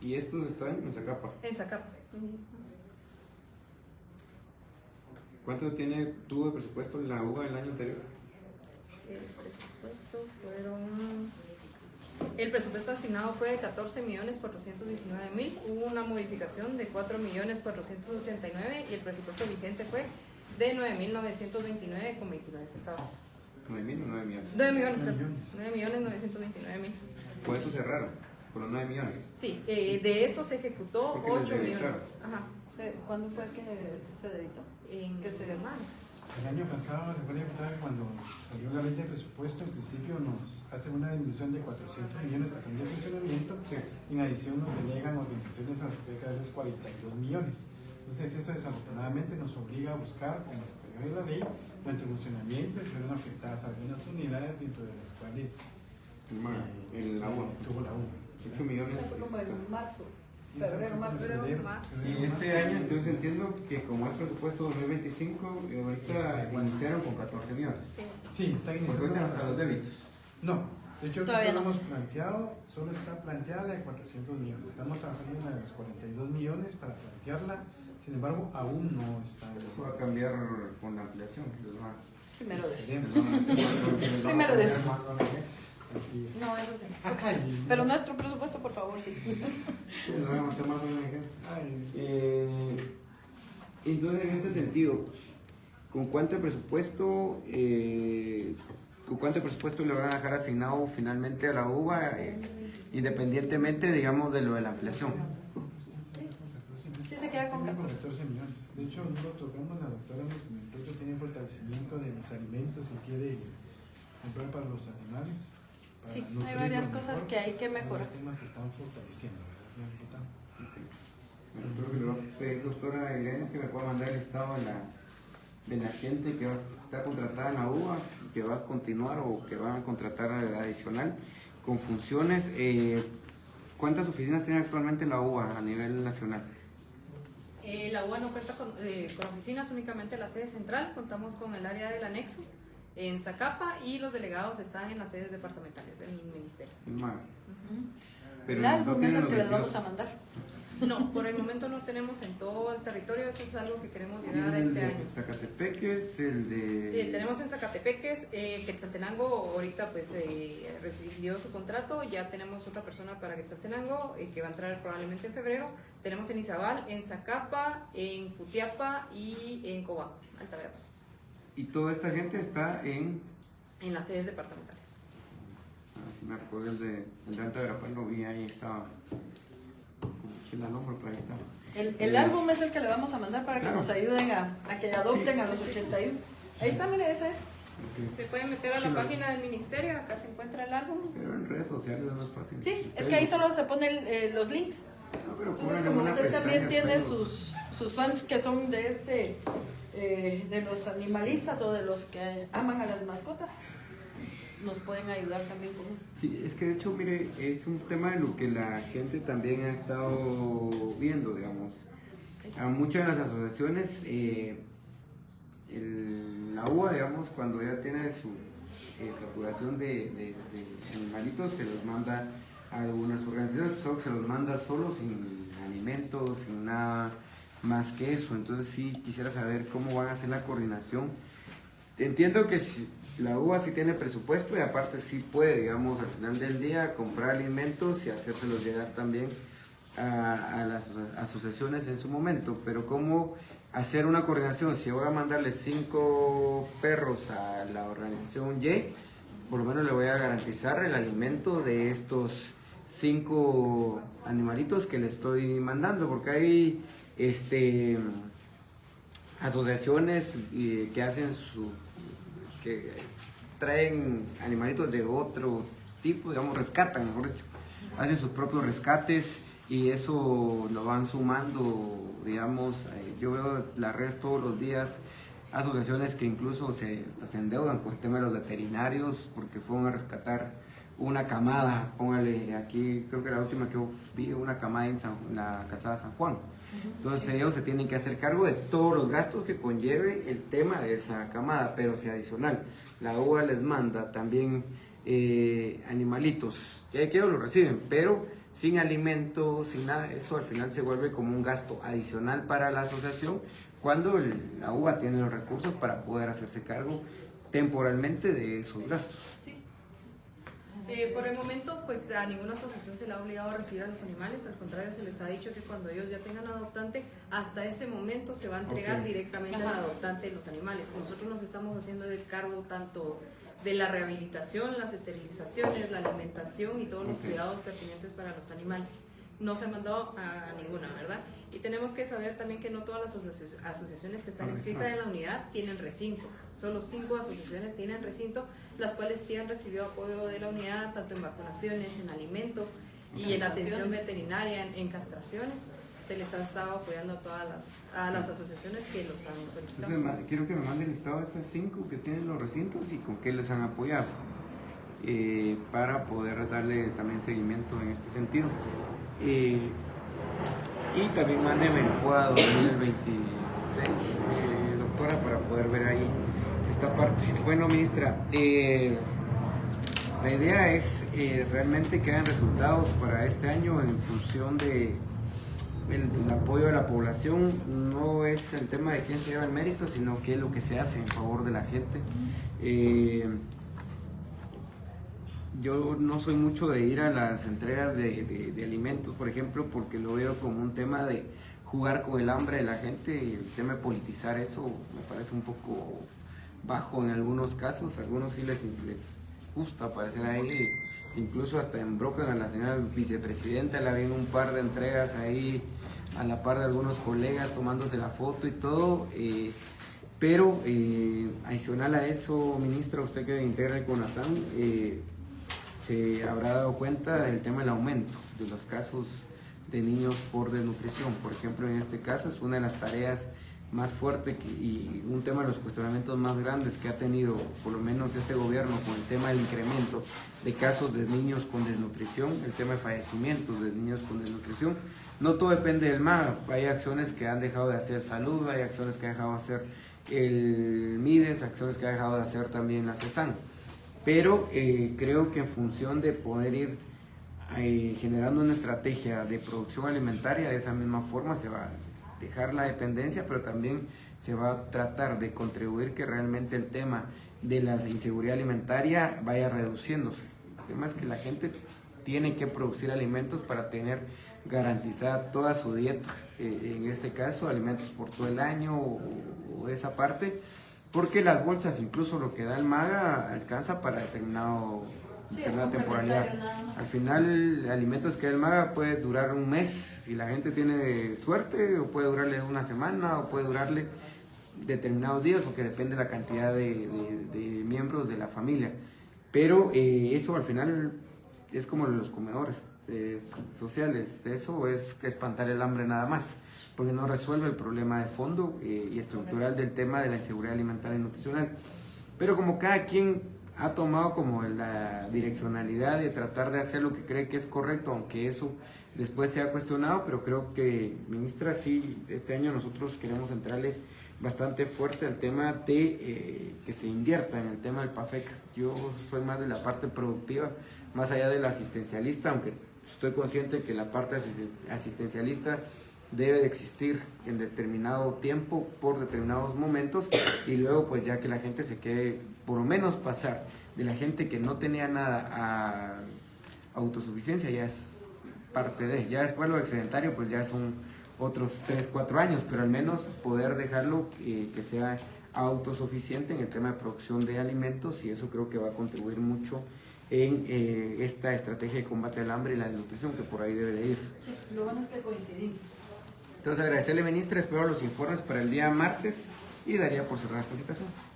¿Y estos están en Zacapa? En Zacapa. ¿Cuánto tuvo de presupuesto la UBA el año anterior? El presupuesto asignado fue de 14.419.000. Hubo una modificación de 4.489.000 y el presupuesto vigente fue de 9.929,29 centavos. ¿9.000 o 9 millones? 9.929.000. Por eso cerraron, por los 9 millones. Sí, de esto se ejecutó Porque les 8 millones. debitaron. Ajá. ¿Cuándo fue que se debitó? En marzo. El año pasado, recuerden que cuando salió la ley de presupuesto, en principio nos hace una disminución de 400 millones de razón de funcionamiento, Sí. en adición nos delegan organizaciones a las que hay que darles 42 millones. Entonces eso desafortunadamente nos obliga a buscar, en la superior de la ley, nuestro funcionamiento y se vieron afectadas algunas unidades dentro de las cuales El agua. estuvo la U. 8 millones. Fue como en marzo. Y eso Febrero, fue marzo. febrero, marzo. Y este año, entonces entiendo que como es presupuesto 2025, ahorita iniciaron con 14 millones. Sí. Sí, está ¿Por iniciando. qué no están los débitos? No, de hecho Todavía nosotros no. hemos planteado, solo está planteada la de 400 millones. Estamos trabajando en la de los 42 millones para plantearla, sin embargo aún no está. Eso va a cambiar con la ampliación. Primero de eso. Esperemos. Primero de eso. Así es. No, eso sí. Ay, Pero nuestro presupuesto, por favor, sí. Les voy a montar más ONGs. ay, Entonces, en este sentido, ¿con cuánto presupuesto le van a dejar asignado finalmente a la UBA, independientemente, digamos, de lo de la ampliación? Sí, se queda con 14. 14 millones. De hecho, no lo tocamos, la doctora nos comentó que tiene fortalecimiento de los alimentos y quiere comprar para los animales. Para Sí, hay nutrirlos varias mejor. cosas que hay que mejorar. Los temas que están fortaleciendo, ¿verdad, diputado? Bueno, creo que le voy a pedir, doctora Irene, que me pueda mandar el estado de la gente que va a estar contratada en la UBA, que va a continuar o que van a contratar adicional con funciones. ¿Cuántas oficinas tiene actualmente la UBA a nivel nacional? La UA no cuenta con oficinas, únicamente la sede central. Contamos con el área del anexo en Zacapa y los delegados están en las sedes departamentales del ministerio. Mal. El no álbum es tienen el que les los vamos a mandar. No, por el momento no tenemos en todo el territorio, eso es algo que queremos llegar a Tienen el este de año. Zacatepeques, el de... Tenemos en Zacatepeques, Quetzaltenango ahorita pues recibió su contrato, ya tenemos otra persona para Quetzaltenango que va a entrar probablemente en febrero. Tenemos en Izabal, en Zacapa, en Jutiapa y en Cobá, Alta Verapaz, Y toda esta gente está en... en las sedes departamentales. Si me recuerdo el de Alta Verapaz, lo vi ahí, estaba... Chila al hombro, pero ahí estaba. El álbum es el que le vamos a mandar para que Claro. nos ayuden a que adopten a los 81. Ahí está, mire, ese es. Se pueden meter a la página del ministerio, acá se encuentra el álbum. Pero en redes sociales es más fácil. Sí, es que ahí solo se ponen los links. No, pero Entonces, pónganle como una usted también pestaña, tiene Facebook. sus fans que son de de los animalistas o de los que aman a las mascotas, nos pueden ayudar también con eso. Sí, es que de hecho, mire, es un tema de lo que la gente también ha estado viendo, digamos. A muchas de las asociaciones, la UA, digamos, cuando ya tiene saturación de animalitos se los manda a algunas organizaciones, solo se los manda solo sin alimentos, sin nada más que eso. Entonces sí quisiera saber cómo van a hacer la coordinación. Entiendo que la UBA sí tiene presupuesto y aparte sí puede, digamos, al final del día comprar alimentos y hacérselos llegar también a las asociaciones en su momento, pero cómo hacer una coordinación. Si voy a mandarle 5 perros a la organización Y, por lo menos le voy a garantizar el alimento de estos 5 animalitos que le estoy mandando, porque hay asociaciones que hacen que traen animalitos de otro tipo, digamos, rescatan, mejor dicho, hacen sus propios rescates y eso lo van sumando, digamos. Yo veo las redes todos los días, asociaciones que incluso se endeudan por el tema de los veterinarios porque fueron a rescatar una camada, póngale aquí, creo que la última que vi, una camada en la calzada San Juan. Entonces ellos se tienen que hacer cargo de todos los gastos que conlleve el tema de esa camada, pero si adicional la UBA les manda también animalitos, que ellos lo reciben, pero sin alimento, sin nada, eso al final se vuelve como un gasto adicional para la asociación, cuando la UBA tiene los recursos para poder hacerse cargo temporalmente de esos gastos. Sí. Por el momento, pues a ninguna asociación se le ha obligado a recibir a los animales, al contrario, se les ha dicho que cuando ellos ya tengan adoptante, hasta ese momento se va a entregar directamente al adoptante los animales. Nosotros nos estamos haciendo el cargo tanto de la rehabilitación, las esterilizaciones, la alimentación y todos los cuidados pertinentes para los animales. No se mandó a ninguna, ¿verdad? Y tenemos que saber también que no todas las asociaciones que están inscritas en la unidad tienen recinto. Solo 5 asociaciones tienen recinto, las cuales sí han recibido apoyo de la unidad, tanto en vacunaciones, en alimento y en atención veterinaria, en castraciones. Se les ha estado apoyando a todas las asociaciones que los han solicitado. Entonces, quiero que me mande el listado de estas 5 que tienen los recintos y con qué les han apoyado, para poder darle también seguimiento en este sentido. Y también mándeme el POA 2026, doctora, para poder ver ahí esta parte. Bueno, ministra, la idea es realmente que hayan resultados para este año en función de el apoyo de la población. No es el tema de quién se lleva el mérito, sino qué es lo que se hace en favor de la gente. Yo no soy mucho de ir a las entregas de alimentos, por ejemplo, porque lo veo como un tema de jugar con el hambre de la gente, y el tema de politizar eso me parece un poco bajo en algunos casos. A algunos sí les gusta aparecer ahí, incluso hasta embrocan a la señora vicepresidenta, la vi en un par de entregas ahí a la par de algunos colegas tomándose la foto y todo. Pero adicional a eso, ministra, usted que integra el CONASAM, se habrá dado cuenta del tema del aumento de los casos de niños por desnutrición. Por ejemplo, en este caso es una de las tareas más fuertes y un tema de los cuestionamientos más grandes que ha tenido por lo menos este gobierno con el tema del incremento de casos de niños con desnutrición, el tema de fallecimientos de niños con desnutrición. No todo depende del MAGA, hay acciones que han dejado de hacer salud, hay acciones que ha dejado de hacer el MIDES, acciones que ha dejado de hacer también la CESAN. Pero creo que en función de poder ir generando una estrategia de producción alimentaria, de esa misma forma se va a dejar la dependencia, pero también se va a tratar de contribuir que realmente el tema de la inseguridad alimentaria vaya reduciéndose. El tema es que la gente tiene que producir alimentos para tener garantizada toda su dieta, en este caso alimentos por todo el año o esa parte, porque las bolsas, incluso lo que da el MAGA, alcanza para determinada temporalidad. Al final, alimentos que da el MAGA puede durar un mes, si la gente tiene suerte, o puede durarle una semana, o puede durarle determinados días, porque depende de la cantidad de miembros de la familia. Pero eso al final es como los comedores sociales, eso es espantar el hambre nada más, porque no resuelve el problema de fondo y estructural del tema de la inseguridad alimentaria y nutricional. Pero como cada quien ha tomado como la direccionalidad de tratar de hacer lo que cree que es correcto, aunque eso después sea cuestionado, pero creo que, ministra, sí, este año nosotros queremos entrarle bastante fuerte el tema de que se invierta en el tema del PAFEC. Yo soy más de la parte productiva, más allá de la asistencialista, aunque estoy consciente que la parte asistencialista debe de existir en determinado tiempo, por determinados momentos, y luego pues ya que la gente se quede, por lo menos pasar de la gente que no tenía nada a autosuficiencia, ya es parte de, ya después lo excedentario pues ya son otros 3, 4 años, pero al menos poder dejarlo que sea autosuficiente en el tema de producción de alimentos, y eso creo que va a contribuir mucho en esta estrategia de combate al hambre y la desnutrición, que por ahí debe de ir. Sí, lo bueno es que coincidimos. Entonces agradecerle, ministra, espero los informes para el día martes y daría por cerrada esta citación.